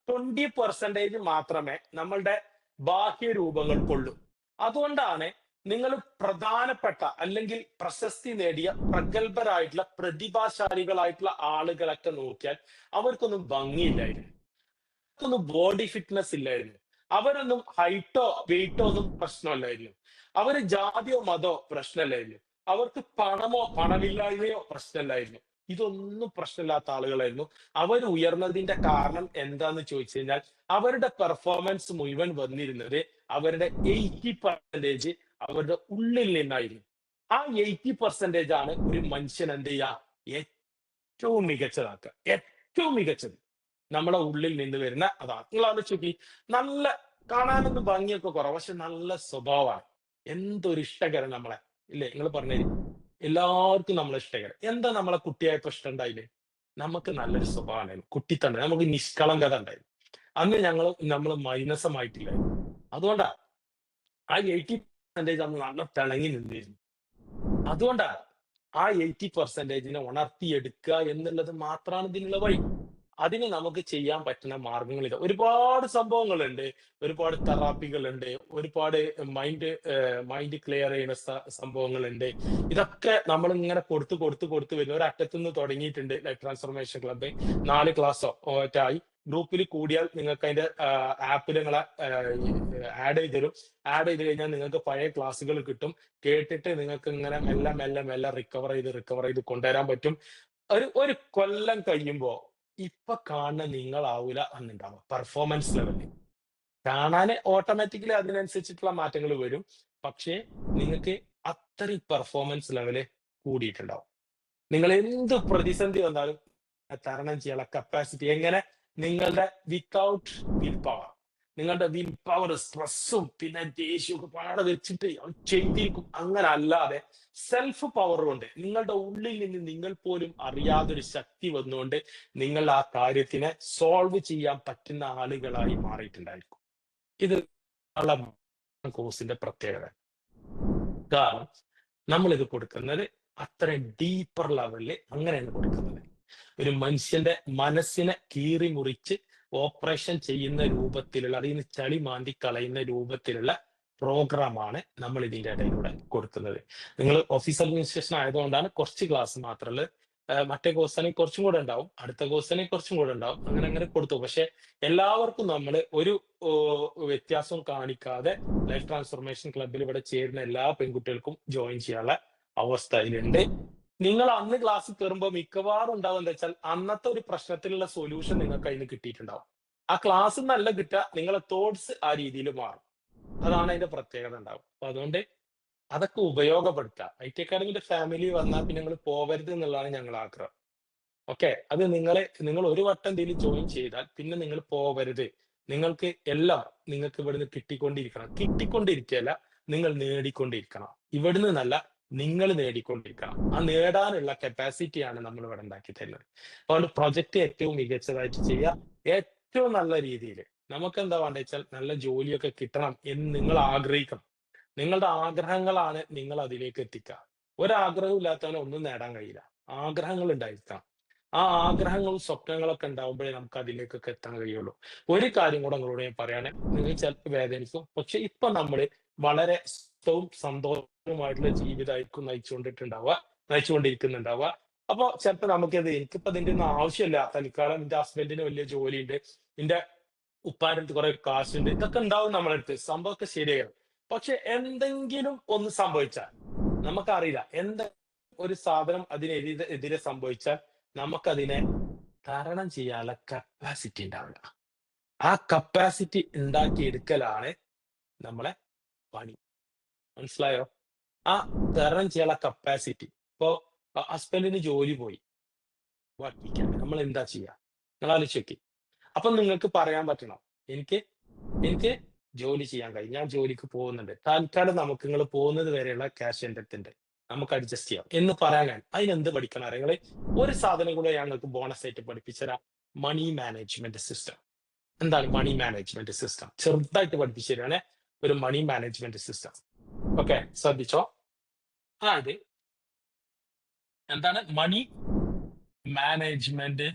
20% മാത്രമേ നമ്മളുടെ ബാഹ്യ രൂപങ്ങൾക്കുള്ളൂ. അതുകൊണ്ടാണ് നിങ്ങൾ പ്രധാനപ്പെട്ട അല്ലെങ്കിൽ പ്രശസ്തി നേടിയ പ്രഗത്ഭരായിട്ടുള്ള പ്രതിഭാശാലികളായിട്ടുള്ള ആളുകളൊക്കെ നോക്കിയാൽ അവർക്കൊന്നും ഭംഗിയില്ലായിരുന്നു, അവർക്കൊന്നും ബോഡി ഫിറ്റ്നസ് ഇല്ലായിരുന്നു, അവരൊന്നും ഹൈറ്റോ വെയിറ്റോ ഒന്നും പ്രശ്നമല്ലായിരുന്നു. അവര് ജാതിയോ മതോ പ്രശ്നമല്ലായിരുന്നു. അവർക്ക് പണമോ പണമില്ലായ്മയോ പ്രശ്നമല്ലായിരുന്നു. ഇതൊന്നും പ്രശ്നമില്ലാത്ത ആളുകളായിരുന്നു. അവർ ഉയർന്നതിന്റെ കാരണം എന്താന്ന് ചോദിച്ചു കഴിഞ്ഞാൽ അവരുടെ പെർഫോമൻസ് മുഴുവൻ വന്നിരുന്നത് അവരുടെ 80% അവരുടെ ഉള്ളിൽ നിന്നായിരുന്നു. ആ 80% ആണ് ഒരു മനുഷ്യൻ എന്ത് ചെയ്യുക ഏറ്റവും മികച്ചതാക്കുക. ഏറ്റവും മികച്ചത് നമ്മുടെ ഉള്ളിൽ നിന്ന് വരുന്ന അതാണ്. നിങ്ങൾ ആലോചിച്ച് നോക്കി, നല്ല കാണാനൊന്നും ഭംഗിയൊക്കെ കുറവ്, പക്ഷെ നല്ല സ്വഭാവമാണ്. എന്തൊരു ഇഷ്ടകരം നമ്മളെ, ഇല്ലേ? നിങ്ങൾ പറഞ്ഞേരി, എല്ലാവർക്കും നമ്മളെ ഇഷ്ടകരം. എന്താ നമ്മളെ കുട്ടിയായപ്പോ ഇഷ്ടം ഉണ്ടായില്ലേ? നമുക്ക് നല്ലൊരു സ്വഭാവമായിരുന്നു, കുട്ടിത്തണ്ട്, നമുക്ക് നിഷ്കളങ്കത ഉണ്ടായിരുന്നു. അന്ന് നമ്മൾ മൈനസമായിട്ടില്ലായിരുന്നു. അതുകൊണ്ടാ ആ 80% അന്ന് നല്ല തിളങ്ങി നിന്നിരുന്നു. അതുകൊണ്ടാ ആ 80%നെ ഉണർത്തിയെടുക്കുക എന്നുള്ളത് മാത്രമാണ് ഇതിനുള്ള വഴി. അതിന് നമുക്ക് ചെയ്യാൻ പറ്റുന്ന മാർഗങ്ങൾ ഇത് ഒരുപാട് സംഭവങ്ങളുണ്ട്, ഒരുപാട് തെറാപ്പികളുണ്ട്, ഒരുപാട് മൈൻഡ് ക്ലിയർ ചെയ്യുന്ന സംഭവങ്ങളുണ്ട്. ഇതൊക്കെ നമ്മൾ ഇങ്ങനെ കൊടുത്ത് വരുന്ന ഒരു അറ്റത്തുനിന്ന് തുടങ്ങിയിട്ടുണ്ട്. ലൈഫ് ട്രാൻസ്ഫോർമേഷൻ ക്ലബ്ബ് 4 ക്ലാസ്സോ ആയി ഗ്രൂപ്പിൽ കൂടിയാൽ നിങ്ങൾക്ക് അതിന്റെ ആപ്പിൽ നിങ്ങളെ ആഡ് ചെയ്ത് തരും. ആഡ് ചെയ്ത് കഴിഞ്ഞാൽ നിങ്ങൾക്ക് പഴയ ക്ലാസ്സുകൾ കിട്ടും. കേട്ടിട്ട് നിങ്ങൾക്ക് ഇങ്ങനെ മെല്ലെ റിക്കവർ ചെയ്ത് കൊണ്ടുവരാൻ പറ്റും. ഒരു കൊല്ലം കഴിയുമ്പോ ഇപ്പൊ കാണുന്ന നിങ്ങളാവൂല അന്നുണ്ടാവുക പെർഫോമൻസ് ലെവലിൽ. കാണാന് ഓട്ടോമാറ്റിക്കലി അതിനനുസരിച്ചിട്ടുള്ള മാറ്റങ്ങൾ വരും. പക്ഷേ നിങ്ങൾക്ക് അത്രയും പെർഫോമൻസ് ലെവല് കൂടിയിട്ടുണ്ടാവും. നിങ്ങൾ എന്ത് പ്രതിസന്ധി വന്നാലും തരണം ചെയ്യാനുള്ള കപ്പാസിറ്റി എങ്ങനെ? നിങ്ങളുടെ വിത്തൗട്ട് വിൽ പവർ. നിങ്ങളുടെ വിൽ പവർ സ്ട്രെസ്സും പിന്നെ ദേഷ്യവും ഒക്കെ പാടെ വെച്ചിട്ട് ചെയ്തിരിക്കും. അങ്ങനെ അല്ലാതെ സെൽഫ് പവർ കൊണ്ട് നിങ്ങളുടെ ഉള്ളിൽ നിന്ന് നിങ്ങൾ പോലും അറിയാതൊരു ശക്തി വന്നുകൊണ്ട് നിങ്ങൾ ആ കാര്യത്തിനെ സോൾവ് ചെയ്യാൻ പറ്റുന്ന ആളുകളായി മാറിയിട്ടുണ്ടായിരിക്കും. ഇത് കോഴ്സിന്റെ പ്രത്യേകത. കാരണം നമ്മൾ ഇത് കൊടുക്കുന്നത് അത്രയും ഡീപ്പർ ലെവലില് അങ്ങനെയാണ് കൊടുക്കുന്നത്. ഒരു മനുഷ്യന്റെ മനസ്സിനെ കീറി മുറിച്ച് ഓപ്പറേഷൻ ചെയ്യുന്ന രൂപത്തിലുള്ള, അതിൽ നിന്ന് ചളി മാന്തി കളയുന്ന രൂപത്തിലുള്ള പ്രോഗ്രാമാണ് നമ്മൾ ഇതിന്റെ ഇടയിലൂടെ കൊടുക്കുന്നത്. നിങ്ങൾ ഓഫീസ് അഡ്മിനിസ്ട്രേഷൻ ആയതുകൊണ്ടാണ് കുറച്ച് ക്ലാസ് മാത്രമുള്ളത്. മറ്റേ കോഴ്സാണെങ്കിൽ കുറച്ചും കൂടെ ഉണ്ടാവും, അടുത്ത കോഴ്സാണെങ്കിൽ കുറച്ചും കൂടെ ഉണ്ടാവും, അങ്ങനെ കൊടുത്തു. പക്ഷെ എല്ലാവർക്കും നമ്മൾ ഒരു വ്യത്യാസവും കാണിക്കാതെ ലൈഫ് ട്രാൻസ്ഫോർമേഷൻ ക്ലബ്ബിൽ ഇവിടെ ചേരുന്ന എല്ലാ പെൺകുട്ടികൾക്കും ജോയിൻ ചെയ്യാനുള്ള അവസ്ഥ അതിലുണ്ട്. നിങ്ങൾ അന്ന് ക്ലാസ്സിൽ കയറുമ്പോൾ മിക്കവാറും ഉണ്ടാവും എന്താ വെച്ചാൽ അന്നത്തെ ഒരു പ്രശ്നത്തിനുള്ള സൊല്യൂഷൻ നിങ്ങൾക്ക് അതിന് കിട്ടിയിട്ടുണ്ടാവും. ആ ക്ലാസ് നല്ല കിട്ടുക, നിങ്ങളെ തോട്ട്സ് ആ രീതിയിൽ മാറും. അതാണ് അതിന്റെ പ്രത്യേകത ഉണ്ടാവും. അപ്പൊ അതുകൊണ്ട് അതൊക്കെ ഉപയോഗപ്പെടുത്തുക. IT അക്കാഡമിയുടെ ഫാമിലി വന്നാൽ പിന്നെ നിങ്ങൾ പോവരുത് എന്നുള്ളതാണ് ഞങ്ങൾ ആഗ്രഹം. ഓക്കെ, അത് നിങ്ങൾ ഒരു വട്ടം എന്തെങ്കിലും ജോയിൻ ചെയ്താൽ പിന്നെ നിങ്ങൾ പോവരുത്. നിങ്ങൾക്ക് എല്ലാം നിങ്ങൾക്ക് ഇവിടുന്ന് കിട്ടിക്കൊണ്ടിരിക്കുകയല്ല, നിങ്ങൾ നേടിക്കൊണ്ടിരിക്കണം. ഇവിടുന്ന് നല്ല നിങ്ങൾ നേടിക്കൊണ്ടിരിക്കണം. ആ നേടാനുള്ള കപ്പാസിറ്റിയാണ് നമ്മൾ ഇവിടെ ഉണ്ടാക്കി തരുന്നത്. അതുകൊണ്ട് പ്രൊജക്ട് ഏറ്റവും മികച്ചതായിട്ട് ചെയ്യുക, ഏറ്റവും നല്ല രീതിയിൽ. നമുക്ക് എന്താ വേണ്ടത് വെച്ചാൽ നല്ല ജോലിയൊക്കെ കിട്ടണം എന്ന് നിങ്ങൾ ആഗ്രഹിക്കണം. നിങ്ങളുടെ ആഗ്രഹങ്ങളാണ് നിങ്ങൾ അതിലേക്ക് എത്തിക്കുക. ഒരാഗ്രഹവും ഇല്ലാത്തവനെ ഒന്നും നേടാൻ കഴിയില്ല. ആഗ്രഹങ്ങൾ ഉണ്ടായിരിക്കണം. ആ ആഗ്രഹങ്ങളും സ്വപ്നങ്ങളൊക്കെ ഉണ്ടാവുമ്പോഴേ നമുക്ക് അതിലേക്കൊക്കെ എത്താൻ കഴിയുള്ളൂ. ഒരു കാര്യം കൂടെ നിങ്ങളോട് ഞാൻ പറയാണ്, നിങ്ങൾ ചിലപ്പോൾ വേദനിക്കും, പക്ഷെ ഇപ്പൊ നമ്മൾ വളരെ സ്വസ്ഥവും സന്തോഷവുമായിട്ടുള്ള ജീവിതമായിരിക്കും നയിച്ചുകൊണ്ടിരിക്കുന്നുണ്ടാവുക. അപ്പൊ ചിലപ്പോൾ എനിക്കിപ്പോ അതിന്റെ ഒന്നും ആവശ്യമില്ല, തൽക്കാലം എന്റെ ഹസ്ബൻഡിന് വലിയ ജോലിയുണ്ട്, എന്റെ ഉപ്പാന്റെ അടുത്ത് കുറെ കാശുണ്ട്, ഇതൊക്കെ ഉണ്ടാവും നമ്മളെ അടുത്ത്, സംഭവമൊക്കെ ശരിയാണ്. പക്ഷെ എന്തെങ്കിലും ഒന്ന് സംഭവിച്ചാൽ നമുക്കറിയില്ല, ഒരു സാധനം എതിരെ സംഭവിച്ചാൽ നമുക്കതിനെ തരണം ചെയ്യാനുള്ള കപ്പാസിറ്റി ഉണ്ടാവില്ല. ആ കപ്പാസിറ്റി ഉണ്ടാക്കിയെടുക്കലാണ് നമ്മളെ പണി. മനസ്സിലായോ? ആ തരണം ചെയ്യാനുള്ള കപ്പാസിറ്റി. ഇപ്പോ ഹസ്ബൻഡിന് ജോലി പോയി, നമ്മൾ എന്താ ചെയ്യാ? നിങ്ങൾ ആലോചിച്ച് നോക്കി. അപ്പൊ നിങ്ങൾക്ക് പറയാൻ പറ്റണം, എനിക്ക് ജോലി ചെയ്യാൻ കഴിയും, ഞാൻ ജോലിക്ക് പോകുന്നുണ്ട്, തൽക്കാലം നമുക്ക് നിങ്ങൾ പോകുന്നത് വരെയുള്ള ക്യാഷ് എൻ്റെ അടുത്തുണ്ട്, നമുക്ക് അഡ്ജസ്റ്റ് ചെയ്യാം എന്ന് പറയാൻ അതിനെന്ത് പഠിക്കണം അറിയാം? ഒരു സാധനം കൂടെ ഞങ്ങൾക്ക് ബോണസ് ആയിട്ട് പഠിപ്പിച്ചുതരാം, മണി മാനേജ്മെന്റ് സിസ്റ്റം. എന്താണ് മണി മാനേജ്മെന്റ് സിസ്റ്റം? ചെറുതായിട്ട് പഠിപ്പിച്ചു തരാണ് ഒരു മണി മാനേജ്മെന്റ് സിസ്റ്റം. ഓക്കെ, ശ്രദ്ധിച്ചോ. അതായത് എന്താണ് മണി മാനേജ്മെന്റ്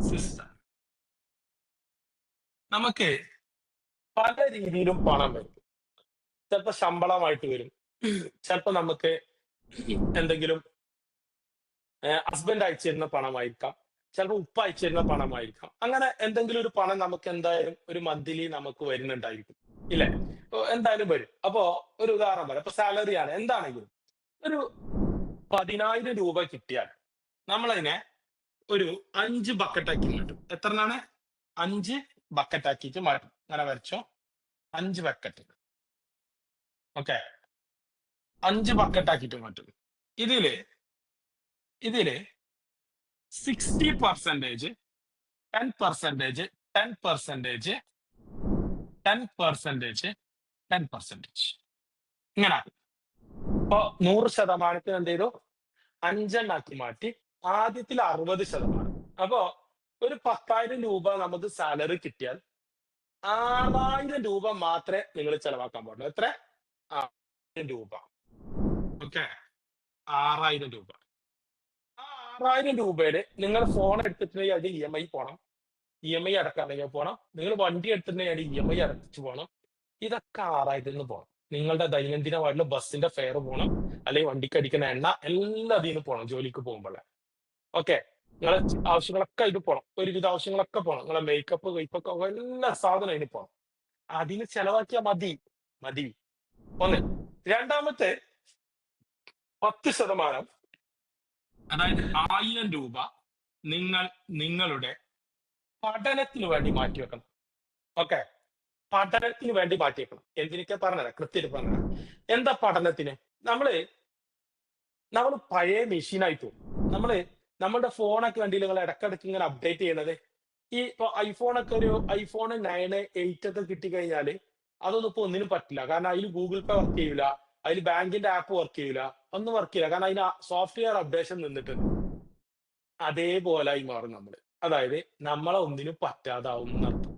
സിസ്റ്റം? നമുക്ക് പല രീതിയിലും പണം വരും. ചിലപ്പോ ശമ്പളമായിട്ട് വരും, ചിലപ്പോ നമുക്ക് എന്തെങ്കിലും ഹസ്ബൻഡ് അയച്ചു തരുന്ന പണമായിരിക്കാം, ചിലപ്പോൾ ഉപ്പ അയച്ചു തരുന്ന പണമായിരിക്കാം. അങ്ങനെ എന്തെങ്കിലും ഒരു പണം നമുക്ക് എന്തായാലും ഒരു മന്ത്ലി നമുക്ക് വരുന്നുണ്ടായിരിക്കും. ഇല്ലേ? എന്തായാലും വരും. അപ്പോ ഒരു ഉദാഹരണം പറയാം. ഇപ്പൊ സാലറി ആണ് എന്താണെങ്കിലും ഒരു 10,000 രൂപ കിട്ടിയാൽ നമ്മളതിനെ ഒരു 5 ബക്കറ്റാക്കി മാറ്റും. എത്രണ്ണാണ്? 5 ബക്കറ്റാക്കിയിട്ട് മാറ്റും. അങ്ങനെ വരച്ചോ. 5 ബക്കറ്റ്. ഓക്കെ. 5 ബക്കറ്റാക്കിയിട്ട് മാറ്റും. ഇതില് ഇതില് 60%, 10%, 10%, 10%, 10%. ഇങ്ങനെ ഇപ്പൊ 100% എന്ത് ചെയ്തു? 5 മാറ്റി. ആദ്യത്തിൽ 60%. അപ്പോ ഒരു 10,000 രൂപ നമുക്ക് സാലറി കിട്ടിയാൽ 6,000 രൂപ മാത്രമേ നിങ്ങൾ ചെലവാക്കാൻ പാടുള്ളൂ. എത്ര? 6,000 രൂപ. ഓക്കെ. 6,000 രൂപ. ആ 6,000 രൂപയില് നിങ്ങൾ ഫോൺ എടുത്തിട്ടുണ്ടെങ്കിൽ അത് EMI പോണം. EMI അടക്കാണെങ്കിൽ പോണം. നിങ്ങൾ വണ്ടി എടുത്തിട്ടുണ്ടെങ്കിൽ EMI അടച്ചു പോണം. ഇതൊക്കെ 6,000 പോണം. നിങ്ങളുടെ ദൈനംദിനമായിട്ടുള്ള ബസ്സിന്റെ ഫെയർ പോണം, അല്ലെങ്കിൽ വണ്ടിക്ക് അടിക്കുന്ന എണ്ണ എല്ലാം അതിന് പോണം ജോലിക്ക് പോകുമ്പോൾ. ഓക്കെ. നിങ്ങളെ ആവശ്യങ്ങളൊക്കെ അതിന് പോണം. ഒരുവിധ ആവശ്യങ്ങളൊക്കെ പോണം. നിങ്ങളെ മേക്കപ്പ് വൈപ്പൊക്കെ എല്ലാ സാധനവും അതിന് പോണം. അതിന് ചെലവാക്കിയാൽ മതി. മതി. ഒന്ന്. രണ്ടാമത്തെ 10%, അതായത് 1,000 രൂപ നിങ്ങൾ നിങ്ങളുടെ പഠനത്തിന് വേണ്ടി മാറ്റിവെക്കണം. ഓക്കെ. പഠനത്തിന് വേണ്ടി മാറ്റിവെക്കണം. എന്തിനൊക്കെ പറഞ്ഞുതരാം, കൃത്യമായിട്ട് പറഞ്ഞുതരാം. എന്താ പഠനത്തിന്? നമ്മള് പഴയ മെഷീനായി പോകും. നമ്മുടെ ഫോണൊക്കെ കണ്ടില്ല നിങ്ങൾ ഇടക്കിടക്ക് ഇങ്ങനെ അപ്ഡേറ്റ് ചെയ്യണത്. ഈ ഇപ്പൊ ഐഫോൺ 9, 8 ഒക്കെ കിട്ടിക്കഴിഞ്ഞാല് അതൊന്നും ഇപ്പൊ ഒന്നിനും പറ്റില്ല. കാരണം അതിൽ ഗൂഗിൾ പേ വർക്ക് ചെയ്യൂല, അതിൽ ബാങ്കിന്റെ ആപ്പ് വർക്ക് ചെയ്യൂല, ഒന്നും വർക്ക് ചെയ്യില്ല. കാരണം അതിന് സോഫ്റ്റ്വെയർ അപ്ഡേഷൻ നിന്നിട്ടുണ്ട്. അതേപോലായി മാറും നമ്മള്. അതായത് നമ്മളെ ഒന്നിനും പറ്റാതാവും എന്നർത്ഥം.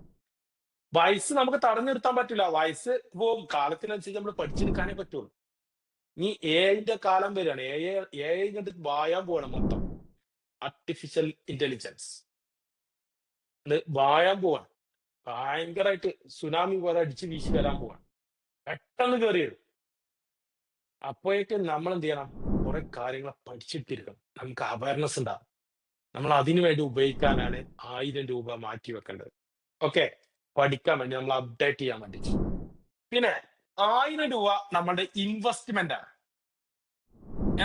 വയസ്സ് നമുക്ക് തടഞ്ഞു നിർത്താൻ പറ്റില്ല. വയസ്സ് പോകും. കാലത്തിനനുസരിച്ച് നമ്മൾ പഠിച്ചെടുക്കാനേ പറ്റുള്ളൂ. ഇനി AI കാലം വരികയാണ്. AI കണ്ട് വായാൻ പോവാണ് മൊത്തം. ആർട്ടിഫിഷ്യൽ ഇന്റലിജൻസ് വായാൻ പോവാണ്. ഭയങ്കരമായിട്ട് സുനാമി പോലെ അടിച്ചു വീശി വരാൻ പോവാണ്. പെട്ടെന്ന് കയറി വരും. അപ്പോഴേക്ക് നമ്മൾ എന്ത് ചെയ്യണം? കുറെ കാര്യങ്ങൾ പഠിച്ചിട്ടിരിക്കണം. നമുക്ക് അവയർനെസ് ഉണ്ടാകും. നമ്മൾ അതിനു വേണ്ടി ഉപയോഗിക്കാനാണ് 1,000 രൂപ മാറ്റി വെക്കേണ്ടത്. ഓക്കെ. പഠിക്കാൻ വേണ്ടി, നമ്മൾ അപ്ഡേറ്റ് ചെയ്യാൻ വേണ്ടി. പിന്നെ 1,000 രൂപ നമ്മുടെ ഇൻവെസ്റ്റ്മെന്റ് ആണ്.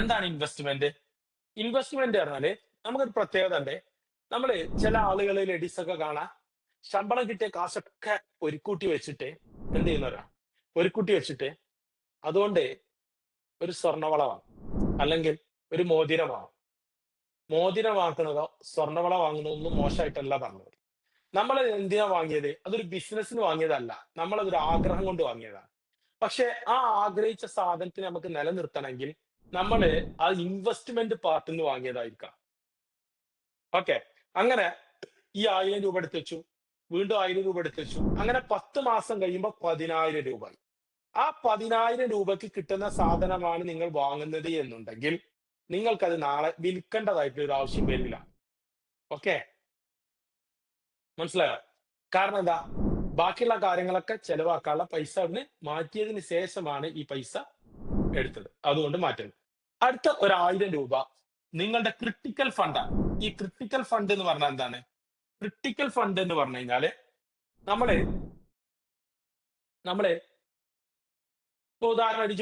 എന്താണ് ഇൻവെസ്റ്റ്മെന്റ്? ഇൻവെസ്റ്റ്മെന്റ് പറഞ്ഞാല് നമുക്കൊരു പ്രത്യേകത ഉണ്ട്. നമ്മള് ചില ആളുകളെ ലേഡീസ് ഒക്കെ കാണാം, ശമ്പളം കിട്ടിയ കാശൊക്കെ ഒരുക്കൂട്ടി വെച്ചിട്ട് എന്ത് ചെയ്യുന്നവരാ? ഒരുക്കൂട്ടി വെച്ചിട്ട് അതുകൊണ്ട് ഒരു സ്വർണ്ണവള വാങ്ങും, അല്ലെങ്കിൽ ഒരു മോതിരം വാങ്ങും. മോതിരം വാങ്ങുന്നതോ സ്വർണ്ണവള വാങ്ങുന്നതൊന്നും മോശമായിട്ടല്ല പറഞ്ഞത്. നമ്മൾ എന്തിനാ വാങ്ങിയത്? അതൊരു ബിസിനസ്സിന് വാങ്ങിയതല്ല. നമ്മളതൊരു ആഗ്രഹം കൊണ്ട് വാങ്ങിയതാണ്. പക്ഷെ ആ ആഗ്രഹിച്ച സാധനത്തിന് നമുക്ക് നിലനിർത്തണമെങ്കിൽ നമ്മള് ആ ഇൻവെസ്റ്റ്മെന്റ് പാർട്ടിൽ നിന്ന് വാങ്ങിയതായിരിക്കാം. ഓക്കെ. അങ്ങനെ ഈ 1,000 രൂപ എടുത്ത് വെച്ചു, വീണ്ടും 1,000 രൂപ എടുത്ത് വെച്ചു. അങ്ങനെ 10 മാസം കഴിയുമ്പോൾ 10,000 രൂപ. ആ 10,000 രൂപയ്ക്ക് കിട്ടുന്ന സാധനമാണ് നിങ്ങൾ വാങ്ങുന്നത് എന്നുണ്ടെങ്കിൽ നിങ്ങൾക്കത് നാളെ വിൽക്കേണ്ടതായിട്ടുള്ള ഒരു ആവശ്യം വരില്ല. ഓക്കെ. മനസ്സിലായോ? കാരണം എന്താ? ബാക്കിയുള്ള കാര്യങ്ങളൊക്കെ ചെലവാക്കാനുള്ള പൈസ അവിടുന്ന് മാറ്റിയതിന് ശേഷമാണ് ഈ പൈസ എടുത്തത്. അതുകൊണ്ട് മാറ്റുന്നത്. അടുത്ത 1,000 രൂപ നിങ്ങളുടെ ക്രിട്ടിക്കൽ ഫണ്ടാണ്. ഈ ക്രിട്ടിക്കൽ ഫണ്ട് എന്ന് പറഞ്ഞാൽ എന്താണ്? ക്രിട്ടിക്കൽ ഫണ്ട് എന്ന് പറഞ്ഞു കഴിഞ്ഞാല് നമ്മള് നമ്മള് ഇപ്പൊ ഉദാഹരണമായിട്ട്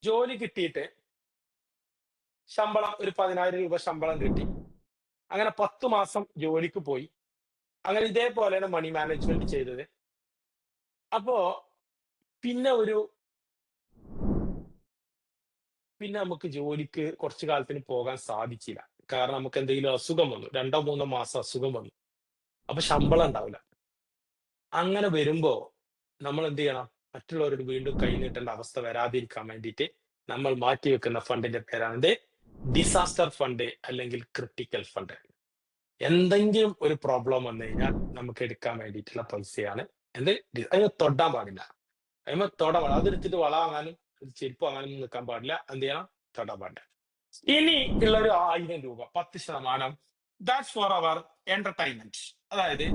ജോലി കിട്ടിയിട്ട് ശമ്പളം ഒരു 10,000 രൂപ ശമ്പളം കിട്ടി. അങ്ങനെ 10 മാസം ജോലിക്ക് പോയി. അങ്ങനെ ഇതേപോലെയാണ് മണി മാനേജ്മെന്റ് ചെയ്തത്. അപ്പോ പിന്നെ നമുക്ക് ജോലിക്ക് കുറച്ചു കാലത്തിന് പോകാൻ സാധിച്ചില്ല. കാരണം നമുക്ക് എന്തെങ്കിലും അസുഖം വന്നു. 2 3 മാസം അസുഖം വന്നു. അപ്പൊ ശമ്പളം ഉണ്ടാവില്ല. അങ്ങനെ വരുമ്പോ നമ്മൾ എന്ത് ചെയ്യണം? മറ്റുള്ളവരോട് വീണ്ടും കൈ നീട്ടേണ്ട അവസ്ഥ വരാതിരിക്കാൻ വേണ്ടിയിട്ട് നമ്മൾ മാറ്റിവെക്കുന്ന ഫണ്ടിന്റെ പേരാണ് ഡിസാസ്റ്റർ ഫണ്ട്, അല്ലെങ്കിൽ ക്രിട്ടിക്കൽ ഫണ്ട്. എന്തെങ്കിലും ഒരു പ്രോബ്ലം വന്നു കഴിഞ്ഞാൽ നമുക്ക് എടുക്കാൻ വേണ്ടിയിട്ടുള്ള പൈസയാണ് അതിന് തൊടാൻ പാടില്ല. അതെടുത്തിട്ട് വള വാങ്ങാനും ചെരുപ്പ് വാങ്ങാനും നിൽക്കാൻ പാടില്ല. എന്ത് ചെയ്യണം? തൊടാൻ പാടില്ല. ഇനി ഉള്ള ഒരു 1,000 രൂപ 10%, ദാറ്റ്സ് ഫോർ അവർ എന്റർടൈൻമെന്റ്. അതായത്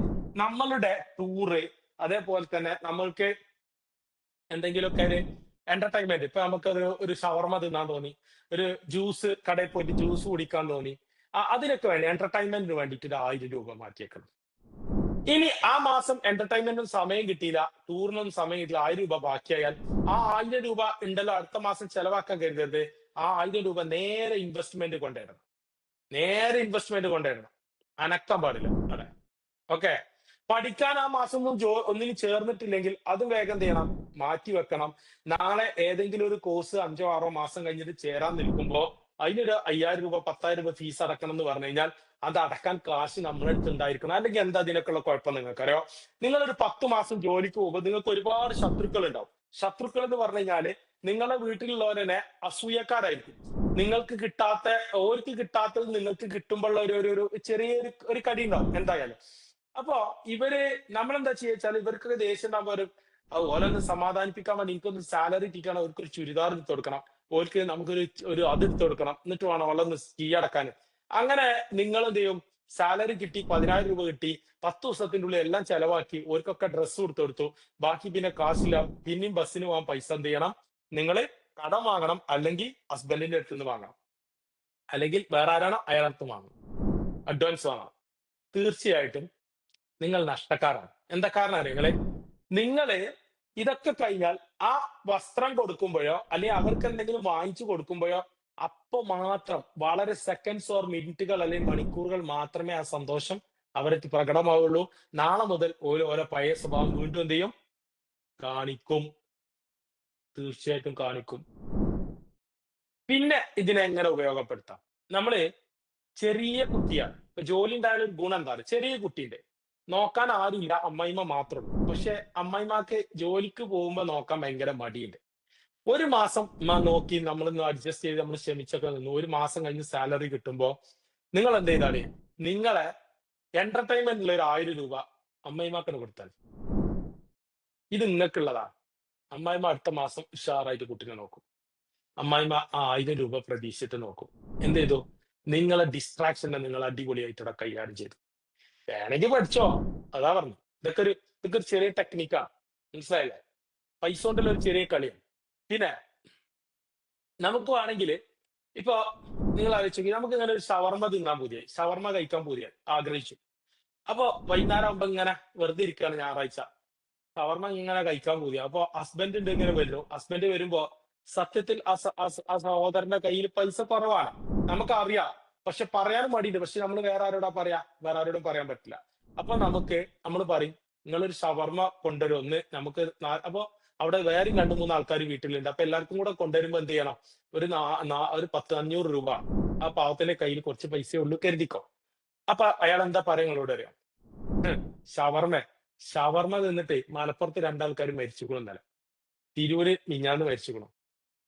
നമ്മളുടെ ടൂറ്, അതേപോലെ തന്നെ നമ്മൾക്ക് എന്തെങ്കിലുമൊക്കെ ഒരു എന്റർടൈൻമെന്റ്. ഇപ്പൊ നമുക്ക് ഒരു ഷവർമ തിന്നാൻ തോന്നി, ഒരു ജ്യൂസ് കടയിൽ പോയിട്ട് ജ്യൂസ് കുടിക്കാൻ തോന്നി, അതിനൊക്കെ വേണ്ടി എന്റർടൈൻമെന്റിന് വേണ്ടിയിട്ട് ഒരു 1000 രൂപ മാറ്റിയേക്കണം. ഇനി ആ മാസം എന്റർടൈൻമെന്റിനും സമയം കിട്ടിയില്ല, ടൂറിനൊന്നും സമയം കിട്ടിയില്ല, 1000 രൂപ ബാക്കിയായാൽ ആ 1000 രൂപ ഉണ്ടല്ലോ അടുത്ത മാസം ചെലവാക്കാൻ കരുതരുത്. ആ 1000 രൂപ നേരെ ഇൻവെസ്റ്റ്മെന്റ് കൊണ്ടുവരണം. നേരെ ഇൻവെസ്റ്റ്മെന്റ് കൊണ്ടുവരണം. അനക്കാൻ പാടില്ല അതെ. ഓക്കെ. പഠിക്കാൻ ആ മാസം ഒന്നിനും ചേർന്നിട്ടില്ലെങ്കിൽ അത് വേഗം എന്ത് ചെയ്യണം? മാറ്റി വെക്കണം. നാളെ ഏതെങ്കിലും ഒരു കോഴ്സ് 5 6 മാസം കഴിഞ്ഞിട്ട് ചേരാൻ നിൽക്കുമ്പോ അതിനൊരു 5000 രൂപ 10,000 രൂപ ഫീസ് അടക്കണം എന്ന് പറഞ്ഞു കഴിഞ്ഞാൽ അത് അടക്കാൻ കാശ് നമ്മുടെ അടുത്ത് ഉണ്ടായിരിക്കണം. അല്ലെങ്കിൽ എന്താ അതിനൊക്കെയുള്ള കുഴപ്പം നിങ്ങൾക്കറിയോ? നിങ്ങളൊരു 10 മാസം ജോലിക്ക് പോകുമ്പോൾ നിങ്ങൾക്ക് ഒരുപാട് ശത്രുക്കൾ ഉണ്ടാവും. ശത്രുക്കൾ എന്ന് പറഞ്ഞു കഴിഞ്ഞാല് നിങ്ങളുടെ വീട്ടിലുള്ളവരെ അസൂയക്കാരായിരിക്കും. നിങ്ങൾക്ക് കിട്ടാത്ത ഓർക്ക് കിട്ടാത്തത് നിങ്ങൾക്ക് കിട്ടുമ്പോഴുള്ള ഒരു ചെറിയൊരു കടി ഉണ്ടാവും എന്തായാലും. അപ്പൊ ഇവര് നമ്മളെന്താ ചെയ്യാച്ചാൽ ഇവർക്ക് ദേഷ്യം ഉണ്ടാകുമ്പോ ഓലൊന്ന് സമാധാനിപ്പിക്കാൻ വേണ്ടി എനിക്കൊന്ന് സാലറി കിട്ടണം, അവർക്കൊരു ചുരിദാർ എടുത്ത് കൊടുക്കണം, ഓർക്ക് നമുക്കൊരു അത് എടുത്ത് കൊടുക്കണം, എന്നിട്ട് വേണം ഓലൊന്ന് സ്കീ അടക്കാൻ. അങ്ങനെ നിങ്ങൾ എന്ത് ചെയ്യും? സാലറി കിട്ടി 10,000 രൂപ കിട്ടി, 10 ദിവസത്തിന്റെ ഉള്ളിൽ എല്ലാം ചെലവാക്കി ഓർക്കൊക്കെ ഡ്രസ്സ് കൊടുത്തു. ബാക്കി പിന്നെ കാശില്ല, പിന്നെയും ബസ്സിന് പോകാൻ പൈസ എന്ത് ചെയ്യണം? നിങ്ങൾ കടം വാങ്ങണം, അല്ലെങ്കിൽ ഹസ്ബൻഡിന്റെ അടുത്ത് നിന്ന് വാങ്ങണം, അല്ലെങ്കിൽ വേറെ ആരാണോ അയാളടുത്ത് വാങ്ങണം, അഡ്വാൻസ് വാങ്ങണം. തീർച്ചയായിട്ടും നിങ്ങൾ നഷ്ടക്കാരാണ്. എന്താ കാരണം അറിയങ്ങളെ? നിങ്ങള് ഇതൊക്കെ കഴിഞ്ഞാൽ ആ വസ്ത്രം കൊടുക്കുമ്പോഴോ അല്ലെങ്കിൽ അവർക്ക് എന്തെങ്കിലും വാങ്ങിച്ചു കൊടുക്കുമ്പോഴോ അപ്പൊ മാത്രം വളരെ സെക്കൻഡ്സ് ഓർ മിനിറ്റുകൾ അല്ലെങ്കിൽ മണിക്കൂറുകൾ മാത്രമേ ആ സന്തോഷം അവർക്ക് പ്രകടമാവുള്ളൂ. നാളെ മുതൽ ഓരോ പഴയ സ്വഭാവം വീണ്ടും എന്ത് ചെയ്യും? കാണിക്കും. തീർച്ചയായിട്ടും കാണിക്കും. പിന്നെ ഇതിനെ എങ്ങനെ ഉപയോഗപ്പെടുത്താം? നമ്മള് ചെറിയ കുട്ടിയാണ്. ഇപ്പൊ ജോലി ഉണ്ടായാലും ഒരു ഗുണം എന്താണ്? ചെറിയ കുട്ടിയുണ്ട്, നോക്കാൻ ആരുമില്ല, അമ്മായിമ്മ മാത്രമേ ഉള്ളൂ. പക്ഷെ അമ്മായിമ്മക്ക് ജോലിക്ക് പോകുമ്പോ നോക്കാൻ ഭയങ്കര മടിയുണ്ട്. ഒരു മാസം നോക്കി നമ്മളൊന്ന് അഡ്ജസ്റ്റ് ചെയ്ത് നമ്മൾ ക്ഷമിച്ചൊക്കെ നിന്നു. ഒരു മാസം കഴിഞ്ഞ് സാലറി കിട്ടുമ്പോ നിങ്ങൾ എന്ത് ചെയ്താല് നിങ്ങളെ എന്റർടൈൻമെന്റിൽ ഒരു 1000 രൂപ അമ്മായിമാക്കന് കൊടുത്താൽ ഇത് നിങ്ങൾക്കുള്ളതാണ്. അമ്മായിമ്മ അടുത്ത മാസം ഉഷാറായിട്ട് കുട്ടിനെ നോക്കും. അമ്മായിമ്മ ആ 1000 രൂപ പ്രതീക്ഷിച്ചിട്ട് നോക്കും. എന്ത് ചെയ്തു? നിങ്ങളെ ഡിസ്ട്രാക്ഷനെ നിങ്ങൾ അടിപൊളിയായിട്ട് ഇവിടെ കൈകാര്യം ചെയ്തു. വേണമെങ്കിൽ പഠിച്ചോ, അതാ പറഞ്ഞു. ഇതൊക്കെ ഒരു ചെറിയ ടെക്നിക്കാണ്, മനസ്സിലായില്ലേ? പൈസ കൊണ്ടുള്ള ഒരു ചെറിയ കളിയാണ്. പിന്നെ നമുക്ക് വേണമെങ്കിൽ ഇപ്പൊ നിങ്ങൾ ആലോചിച്ചു, നമുക്ക് ഇങ്ങനെ ഒരു ഷവർമ്മ തിന്നാൻ പൂതിയായി, ഷവർമ്മ കഴിക്കാൻ പൂതിയായി ആഗ്രഹിച്ചു. അപ്പൊ വൈകുന്നേരം ആകുമ്പോ ഇങ്ങനെ വെറുതെ ഇരിക്കുകയാണ്, ഞായറാഴ്ച, ഷവർമ്മ ഇങ്ങനെ കഴിക്കാൻ പൂതിയാ. അപ്പൊ ഹസ്ബൻഡ് ഉണ്ട്, ഇങ്ങനെ വരുന്നു. ഹസ്ബൻഡ് വരുമ്പോ സത്യത്തിൽ ആ സഹോദരന്റെ കയ്യിൽ പൈസ കുറവാണ്, നമുക്കറിയാം. പക്ഷെ പറയാനും മടിയുണ്ട്. പക്ഷെ നമ്മൾ വേറെ ആരോടാ പറയാ? വേറെ ആരോടും പറയാൻ പറ്റില്ല. അപ്പൊ നമ്മൾ പറയും, നിങ്ങളൊരു ഷവർമ്മ കൊണ്ടുവരും ഒന്ന് നമുക്ക്. അപ്പൊ അവിടെ വേറെയും 2 3 ആൾക്കാർ വീട്ടിലുണ്ട്. അപ്പൊ എല്ലാവർക്കും കൂടെ കൊണ്ടുവരുമ്പോ എന്ത് ചെയ്യണം? ഒരു 10 500 രൂപ ആ പാവത്തിന്റെ കയ്യിൽ കുറച്ച് പൈസയേ ഉള്ളൂ, കരുതിക്കോ. അപ്പൊ അയാൾ എന്താ പറയാ നിങ്ങളോട് അറിയാം? ഷവർമ്മ ഷവർമ്മ തിന്നിട്ട് മലപ്പുറത്ത് 2 ആൾക്കാർ മരിച്ചുക്കണം ഇന്നലെ. തിരൂര് മിഞ്ഞാന്ന് മരിച്ചുക്കണം.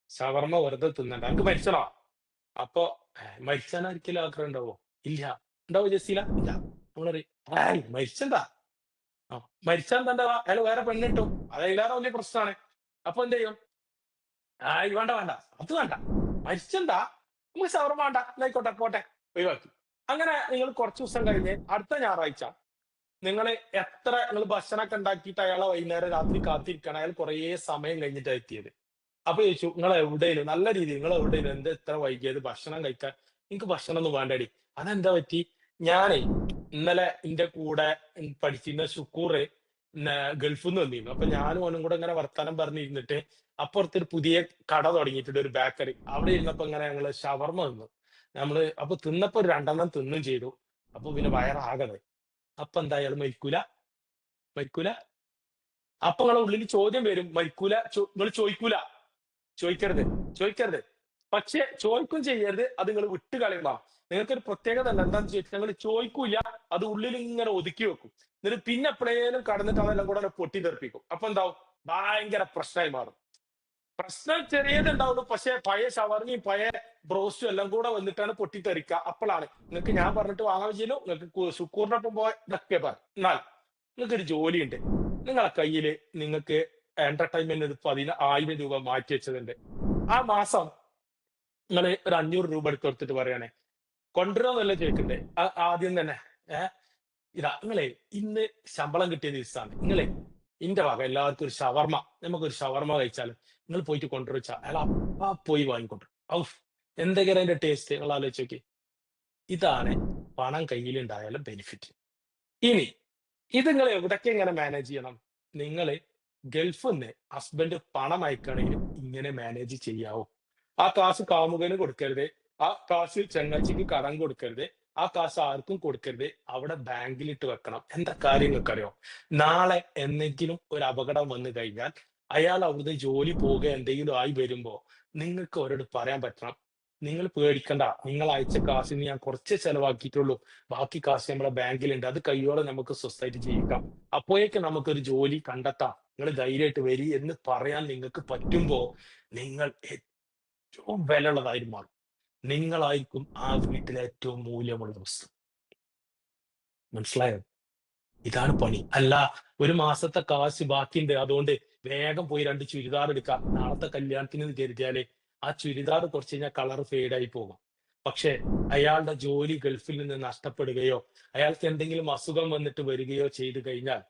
ഷവർമ്മ വെറുതെ തിന്നണ്ട, എനിക്ക് മരിച്ചണോ? അപ്പൊ മരിച്ചാൻ ഒരിക്കലും ആഗ്രഹം ഉണ്ടാവോ? ഇല്ല. ഉണ്ടാവോ ജസീല? ഇല്ല. നമ്മളറിയും മരിച്ചെന്താ? ആ മരിച്ചാൽ എന്താ അയാൾ വേറെ പെണ്ണിട്ടു, അത് അതിലേറെ വലിയ പ്രശ്നമാണ്. അപ്പൊ എന്ത് ചെയ്യും? വേണ്ട വേണ്ട, അത് വേണ്ട, മരിച്ചെന്താ, നമുക്ക് ഷവർമ്മ വേണ്ട, എന്നായിക്കോട്ടെ പോട്ടെ, ഒഴിവാക്കി. അങ്ങനെ നിങ്ങൾ കുറച്ചു ദിവസം കഴിഞ്ഞ് അടുത്ത ഞായറാഴ്ച നിങ്ങൾ ഭക്ഷണമൊക്കെ ഉണ്ടാക്കിയിട്ട് അയാളെ വൈകുന്നേരം രാത്രി കാത്തിരിക്കണം. അയാൾ കുറേ സമയം കഴിഞ്ഞിട്ടാണ് എത്തിയത്. അപ്പൊ ചോദിച്ചു, നിങ്ങൾ എവിടെയും നല്ല രീതിയിൽ നിങ്ങൾ എവിടെയും എന്താ ഇത്ര വൈകിയത് ഭക്ഷണം കഴിക്കാൻ? എനിക്ക് ഭക്ഷണം ഒന്നും വേണ്ടടി. അതെന്താ പറ്റി? ഞാനേ ഇന്നലെ എന്റെ കൂടെ പഠിച്ചിരുന്ന ഷുക്കൂറ് ഗൾഫിൽ നിന്ന് വന്നിരുന്നു. അപ്പൊ ഞാനും ഓനും കൂടെ ഇങ്ങനെ വർത്താനം പറഞ്ഞിരുന്നിട്ട് അപ്പുറത്തൊരു പുതിയ കട തുടങ്ങിയിട്ടുണ്ട്, ഒരു ബേക്കറി. അവിടെ ഇരുന്നപ്പോ ഇങ്ങനെ ഞങ്ങള് ഷവർമ്മ തിന്നു. അപ്പൊ തിന്നപ്പോ ഒരു 2 എണ്ണം തിന്നും ചെയ്തു. അപ്പൊ പിന്നെ വയറാകത്. അപ്പൊ എന്താ അയാൾ മരിക്കൂല? മരിക്കൂല? അപ്പൊ നിങ്ങളെ ഉള്ളിൽ ചോദ്യം വരും, മരിക്കൂല? നിങ്ങൾ ചോദിക്കൂല? ചോദിക്കരുത്, ചോദിക്കരുത്. പക്ഷെ ചോദിക്കും ചെയ്യരുത്, അത് നിങ്ങൾ വിട്ടുകളയുമ്പോ നിങ്ങൾക്കൊരു പ്രത്യേകത അല്ല. എന്താന്ന് ചോദിച്ചാൽ നിങ്ങൾ ചോദിക്കൂല, അത് ഉള്ളിൽ ഇങ്ങനെ ഒതുക്കി വെക്കും. എന്നിട്ട് പിന്നെ എപ്പോഴേലും കടന്നിട്ട് അതെല്ലാം കൂടെ പൊട്ടിത്തെറിപ്പിക്കും. അപ്പൊ എന്താവും? ഭയങ്കര പ്രശ്നമായി മാറും. പ്രശ്നം ചെറിയതുണ്ടാവുള്ളൂ, പക്ഷെ പഴയ ഷവർമയും പഴയ ബ്രോസ്റ്റും എല്ലാം കൂടെ വന്നിട്ടാണ് പൊട്ടിത്തെറിക്കുക. അപ്പോഴാണ് നിങ്ങൾക്ക് ഞാൻ പറഞ്ഞിട്ട് വാങ്ങാൻ ചെയ്യുന്നു, നിങ്ങൾക്ക് ശുക്കൂറിനൊപ്പം പോയ ഇതൊക്കെ പറ. എന്നാൽ നിങ്ങൾക്കൊരു ജോലിയുണ്ട്, നിങ്ങളെ കയ്യില് നിങ്ങൾക്ക് എന്റർടൈൻമെന്റ് 10,000 രൂപ മാറ്റി വെച്ചതുണ്ട്. ആ മാസം നിങ്ങൾ ഒരു 500 രൂപ എടുത്ത് കൊടുത്തിട്ട് പറയുകയാണെ, കൊണ്ടുവരുമെന്നല്ല ചോദിക്കണ്ടേ? ആദ്യം തന്നെ ഇതാ നിങ്ങളെ ഇന്ന് ശമ്പളം കിട്ടിയ ദിവസമാണ്, നിങ്ങളെ ഇന്റെ വക എല്ലാവർക്കും ഒരു ഷവർമ്മ, നമുക്കൊരു ഷവർമ്മ കഴിച്ചാലും നിങ്ങൾ പോയിട്ട് കൊണ്ടുവച്ചാ അയാൾ അപ്പാ പോയി വാങ്ങിക്കൊണ്ടു. ഔഫ്, എന്തൊക്കെയാണ് അതിന്റെ ടേസ്റ്റ് നിങ്ങൾ ആലോചിച്ച് നോക്കി. ഇതാണ് പണം കയ്യിലുണ്ടായാലും ബെനിഫിറ്റ്. ഇനി ഇത് നിങ്ങൾ എവിടൊക്കെ എങ്ങനെ മാനേജ് ചെയ്യണം? നിങ്ങള് ഗൾഫിന്ന് ഹസ്ബൻഡ് പണം അയക്കണെങ്കിലും ഇങ്ങനെ മാനേജ് ചെയ്യാവൂ. ആ കാശ് കാമുകന് കൊടുക്കരുത്. ആ കാശ് ചങ്ങാച്ചിക്ക് കടം കൊടുക്കരുത്. ആ കാശ് ആർക്കും കൊടുക്കരുത്. അവിടെ ബാങ്കിലിട്ട് വെക്കണം. എന്താ കാര്യം നിങ്ങൾക്കറിയോ? നാളെ എന്നെങ്കിലും ഒരു അപകടം വന്നു കഴിഞ്ഞാൽ അയാൾ അവിടുന്ന് ജോലി പോവുക എന്തെങ്കിലും ആയി വരുമ്പോ നിങ്ങൾക്ക് അവരോട് പറയാൻ പറ്റണം. നിങ്ങൾ പേടിക്കണ്ട. നിങ്ങൾ അയച്ച കാശിന് ഞാൻ കുറച്ചേ ചെലവാക്കിയിട്ടുള്ളൂ. ബാക്കി കാശ് നമ്മുടെ ബാങ്കിലുണ്ട്. അത് കയ്യോടെ നമുക്ക് സ്വസ്ഥായിട്ട് ജീവിക്കാം. അപ്പോഴേക്ക് നമുക്കൊരു ജോലി കണ്ടെത്താം. നിങ്ങൾ ധൈര്യമായിട്ട് വരി എന്ന് പറയാൻ നിങ്ങൾക്ക് പറ്റുമ്പോ നിങ്ങൾ ഏറ്റവും വിലയുള്ളതായി മാറും. നിങ്ങളായിരിക്കും ആ വീട്ടിലെ ഏറ്റവും മൂല്യമുള്ള വസ്തു. മനസ്സിലായോ? ഇതാണ് പണി. അല്ല ഒരു മാസത്തെ കാശ് ബാക്കിയുണ്ട്. അതുകൊണ്ട് വേഗം പോയി 2 ചുരിദാർ എടുക്കാം. നാളത്തെ കല്യാണത്തിന് എന്ന് കരുതിയാല് ആ ചുരിദാർ കുറച്ച് കഴിഞ്ഞാൽ കളർ ഫെയ്ഡായി പോകും. പക്ഷേ അയാളുടെ ജോലി ഗൾഫിൽ നിന്ന് നഷ്ടപ്പെടുകയോ അയാൾക്ക് എന്തെങ്കിലും അസുഖം വന്നിട്ട് വരികയോ ചെയ്തു കഴിഞ്ഞാൽ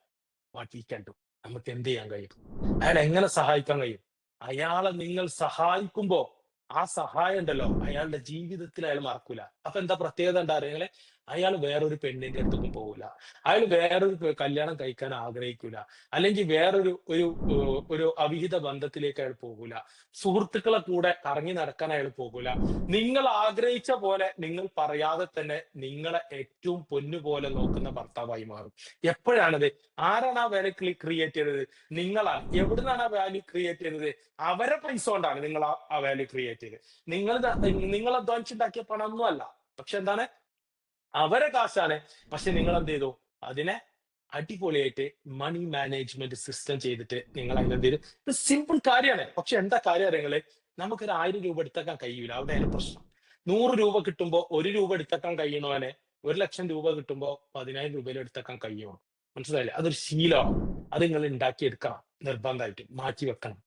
വാട്ട് വി ക്യാൻ ഡു? നമുക്ക് എന്ത് ചെയ്യാൻ കഴിയും? അയാൾ എങ്ങനെ സഹായിക്കാൻ കഴിയും? അയാളെ നിങ്ങൾ സഹായിക്കുമ്പോ ആ സഹായം ഉണ്ടല്ലോ അയാളുടെ ജീവിതത്തിൽ അയാൾ മറക്കൂല. അപ്പൊ എന്താ പ്രത്യേകത എന്താ അറിയാ? അയാൾ വേറൊരു പെണ്ണിന്റെ അടുത്തേക്കും പോകൂല. അയാൾ വേറൊരു കല്യാണം കഴിക്കാൻ ആഗ്രഹിക്കൂല. അല്ലെങ്കിൽ വേറൊരു ഒരു ഒരു അവിഹിത ബന്ധത്തിലേക്ക് അയാൾ പോകൂല. സുഹൃത്തുക്കളെ കൂടെ കറങ്ങി നടക്കാൻ അയാൾ പോകൂല. നിങ്ങൾ ആഗ്രഹിച്ച പോലെ നിങ്ങൾ പറയാതെ തന്നെ നിങ്ങളെ ഏറ്റവും പൊന്നുപോലെ നോക്കുന്ന ഭർത്താവായി മാറും. എപ്പോഴാണത്? ആരാണ് ആ വാല്യൂ ക്രിയേറ്റ് ചെയ്തത്? നിങ്ങളാണ്. എവിടുന്നാണ് ആ വാല്യൂ ക്രിയേറ്റ് ചെയ്തത്? അവരെ പൈസ കൊണ്ടാണ് നിങ്ങൾ ആ വാല്യൂ ക്രിയേറ്റ് ചെയ്തത്. നിങ്ങൾ അധ്വാനിച്ചുണ്ടാക്കിയ പണമൊന്നും അല്ല. പക്ഷെ എന്താണ്? അവരെ കാശാണ്. പക്ഷെ നിങ്ങൾ എന്ത് ചെയ്തു? അതിനെ അടിപൊളിയായിട്ട് മണി മാനേജ്മെന്റ് സിസ്റ്റം ചെയ്തിട്ട് നിങ്ങൾ അതിനെന്ത് ചെയ്തു? ഇത് സിമ്പിൾ കാര്യമാണ്. പക്ഷെ എന്താ കാര്യം അറിയങ്ങള്? നമുക്കൊരു 1000 രൂപ എടുത്തേക്കാൻ കഴിയൂല. അവിടെയാണ് പ്രശ്നം. 100 രൂപ കിട്ടുമ്പോ 1 രൂപ എടുത്തേക്കാൻ കഴിയണവനെ 1,00,000 രൂപ കിട്ടുമ്പോ 10,000 രൂപയിൽ എടുത്തേക്കാൻ കഴിയുമോ? മനസ്സിലായില്ലേ? അതൊരു ശീലമാണ്. അത് നിങ്ങൾ ഉണ്ടാക്കിയെടുക്കണം. നിർബന്ധമായിട്ട് മാറ്റി വെക്കണം.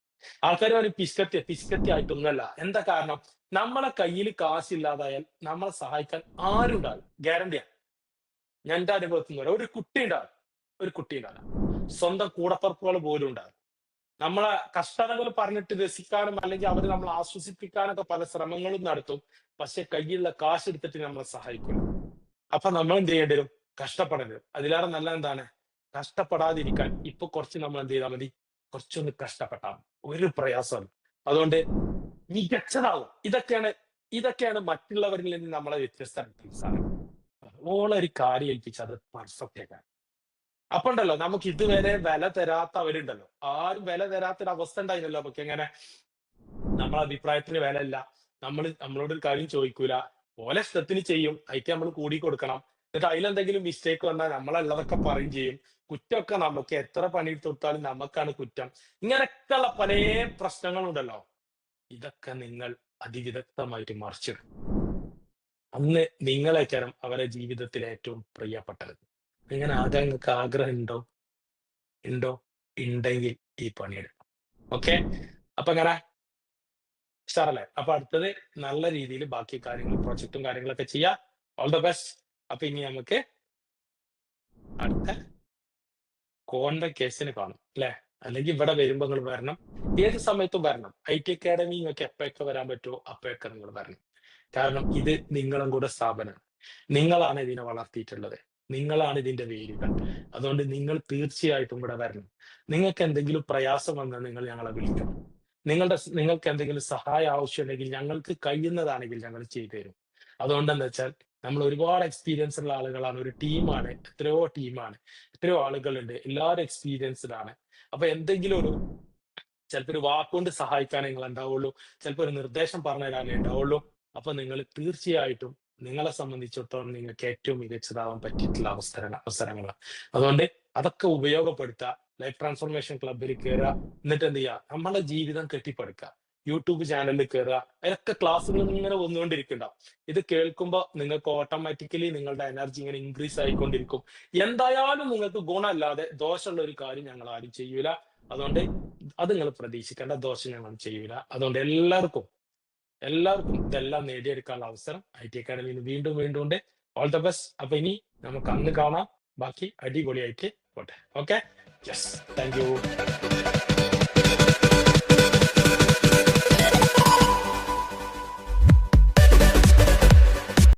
ആൾക്കാർ പറയും പിസ്കത്തി ആയിട്ടൊന്നുമല്ല. എന്താ കാരണം? നമ്മളെ കയ്യിൽ കാശില്ലാതായാൽ നമ്മളെ സഹായിക്കാൻ ആരും ഉണ്ടാവില്ല. ഗ്യാരണ്ടിയാണ്. ഞാൻ എന്റെ അനുഭവത്തിൽ നിന്ന് പറയാം. ഒരു കുട്ടി ഉണ്ടാവില്ല. സ്വന്തം കൂടപ്പറപ്പുകൾ പോലും ഉണ്ടാവില്ല. നമ്മളെ കഷ്ടതകൾ പറഞ്ഞിട്ട് രസിക്കാനും അല്ലെങ്കിൽ അവരെ നമ്മൾ ആശ്വസിപ്പിക്കാനൊക്കെ പല ശ്രമങ്ങളും നടത്തും. പക്ഷെ കയ്യിലുള്ള കാശ് എടുത്തിട്ട് നമ്മളെ സഹായിക്കില്ല. അപ്പൊ നമ്മൾ എന്ത് ചെയ്യേണ്ടി വരും? കഷ്ടപ്പെടരുത്. അതിലേറെ നല്ല എന്താണ്? കഷ്ടപ്പെടാതിരിക്കാൻ ഇപ്പൊ കുറച്ച് നമ്മൾ എന്ത് ചെയ്താൽ മതി? കുറച്ചൊന്ന് കഷ്ടപ്പെട്ടാൽ മതി. ഒരു പ്രയാസമല്ല. അതുകൊണ്ട് മികച്ചതാവും. ഇതൊക്കെയാണ് മറ്റുള്ളവരിൽ നിന്ന് നമ്മളെ വ്യത്യസ്തമാക്കുന്ന സാധനം. ഓളെ ഒരു കാര്യം ഏൽപ്പിച്ച് അത് പെർഫെക്റ്റ് ആക്കാൻ. അപ്പൊ ഉണ്ടല്ലോ നമുക്ക് ഇതുവരെ വില തരാത്തവരുണ്ടല്ലോ. ആരും വില തരാത്തൊരവസ്ഥ ഉണ്ടായിരുന്നല്ലോ. നമുക്ക് എങ്ങനെ നമ്മളെ അഭിപ്രായത്തിന് വിലയില്ല. നമ്മളോട് ഒരു കാര്യം ചോദിക്കൂല. ഓലെ ഇഷ്ടത്തിന് ചെയ്യും. അതിക്ക് നമ്മൾ കൂടി കൊടുക്കണം. എന്നിട്ട് അതിലെന്തെങ്കിലും മിസ്റ്റേക്ക് വന്നാൽ നമ്മളല്ലതൊക്കെ പറയും ചെയ്യും. കുറ്റമൊക്കെ നമുക്ക് എത്ര പണിയെടുത്ത് കൊടുത്താലും നമുക്കാണ് കുറ്റം. ഇങ്ങനെയൊക്കെയുള്ള പല പ്രശ്നങ്ങളുണ്ടല്ലോ. ഇതൊക്കെ നിങ്ങൾ അതിവിദഗ്ധമായിട്ട് മറിച്ചിടും. അന്ന് നിങ്ങളേക്കാരം അവരെ ജീവിതത്തിലെ ഏറ്റവും പ്രിയപ്പെട്ടത്. ഇങ്ങനെ ആകാൻ നിങ്ങൾക്ക് ആഗ്രഹം ഉണ്ടോ? ഉണ്ടെങ്കിൽ ഈ പണിയെടുക്കും. ഓക്കെ? അപ്പൊ എങ്ങനെ ഉഷാറല്ലേ? അപ്പൊ അടുത്തത് നല്ല രീതിയിൽ ബാക്കി കാര്യങ്ങൾ പ്രൊജക്റ്റും കാര്യങ്ങളൊക്കെ ചെയ്യാം. All the best. അപ്പൊ ഇനി നമുക്ക് അടുത്ത കോൺവെക്കേഷന് കാണും അല്ലെ? അല്ലെങ്കിൽ ഇവിടെ വരുമ്പോ നിങ്ങൾ വരണം. ഏത് സമയത്തും വരണം. IT അക്കാഡമി നിങ്ങൾക്ക് എപ്പോഴൊക്കെ വരാൻ പറ്റുമോ അപ്പോഴൊക്കെ നിങ്ങൾ വരണം. കാരണം ഇത് നിങ്ങളും കൂടെ സ്ഥാപനമാണ്. നിങ്ങളാണ് ഇതിനെ വളർത്തിയിട്ടുള്ളത്. നിങ്ങളാണ് ഇതിന്റെ വേരുകൾ. അതുകൊണ്ട് നിങ്ങൾ തീർച്ചയായിട്ടും ഇവിടെ വരണം. നിങ്ങൾക്ക് എന്തെങ്കിലും പ്രയാസം വന്നാൽ നിങ്ങൾ ഞങ്ങളെ വിളിക്കണം. നിങ്ങൾക്ക് എന്തെങ്കിലും സഹായം ആവശ്യമുണ്ടെങ്കിൽ ഞങ്ങൾക്ക് കഴിയുന്നതാണെങ്കിൽ ഞങ്ങൾ ചെയ്തു തരും. അതുകൊണ്ട് എന്താ വെച്ചാൽ നമ്മൾ ഒരുപാട് എക്സ്പീരിയൻസ് ഉള്ള ആളുകളാണ്. ഒരു ടീമാണ്. എത്രയോ ആളുകളുണ്ട്. എല്ലാവരും എക്സ്പീരിയൻസ്ഡ് ആണ്. അപ്പൊ എന്തെങ്കിലും ചിലപ്പോൾ ഒരു വാക്കുകൊണ്ട് സഹായിക്കാനേ നിങ്ങൾ ഉണ്ടാവുള്ളൂ. ചിലപ്പോൾ ഒരു നിർദ്ദേശം പറഞ്ഞു തരാനേ ഉണ്ടാവുള്ളൂ. അപ്പൊ നിങ്ങൾ തീർച്ചയായിട്ടും നിങ്ങളെ സംബന്ധിച്ചിടത്തോളം നിങ്ങൾക്ക് ഏറ്റവും മികച്ചതാവാൻ പറ്റിയിട്ടുള്ള അവസരങ്ങളാണ്. അതുകൊണ്ട് അതൊക്കെ ഉപയോഗപ്പെടുത്തുക. ലൈഫ് ട്രാൻസ്ഫോർമേഷൻ ക്ലബ്ബിൽ കയറുക. എന്നിട്ട് എന്ത് ചെയ്യുക? നമ്മളെ ജീവിതം കെട്ടിപ്പടുക്കുക. യൂട്യൂബ് ചാനലിൽ കയറുക. അതിലൊക്കെ ക്ലാസ്സുകൾ ഇങ്ങനെ വന്നുകൊണ്ടിരിക്കുന്നുണ്ടാവും. ഇത് കേൾക്കുമ്പോൾ നിങ്ങൾക്ക് ഓട്ടോമാറ്റിക്കലി നിങ്ങളുടെ എനർജി ഇങ്ങനെ ഇൻക്രീസ് ആയിക്കൊണ്ടിരിക്കും. എന്തായാലും നിങ്ങൾക്ക് ഗുണമല്ലാതെ ദോഷമുള്ള ഒരു കാര്യം ഞങ്ങൾ ആരും ചെയ്യൂല. അതുകൊണ്ട് അത് നിങ്ങൾ പ്രതീക്ഷിക്കേണ്ട. ദോഷം ഞങ്ങൾ ചെയ്യൂല. അതുകൊണ്ട് എല്ലാവർക്കും ഇതെല്ലാം നേടിയെടുക്കാനുള്ള അവസരം IT അക്കാഡമിയിൽ വീണ്ടും ഉണ്ട്. All the best. അപ്പൊ ഇനി നമുക്ക് അന്ന് കാണാം. ബാക്കി അടിപൊളിയായിട്ട് പോട്ടെ. ഓക്കെ? യെസ്. Thank you.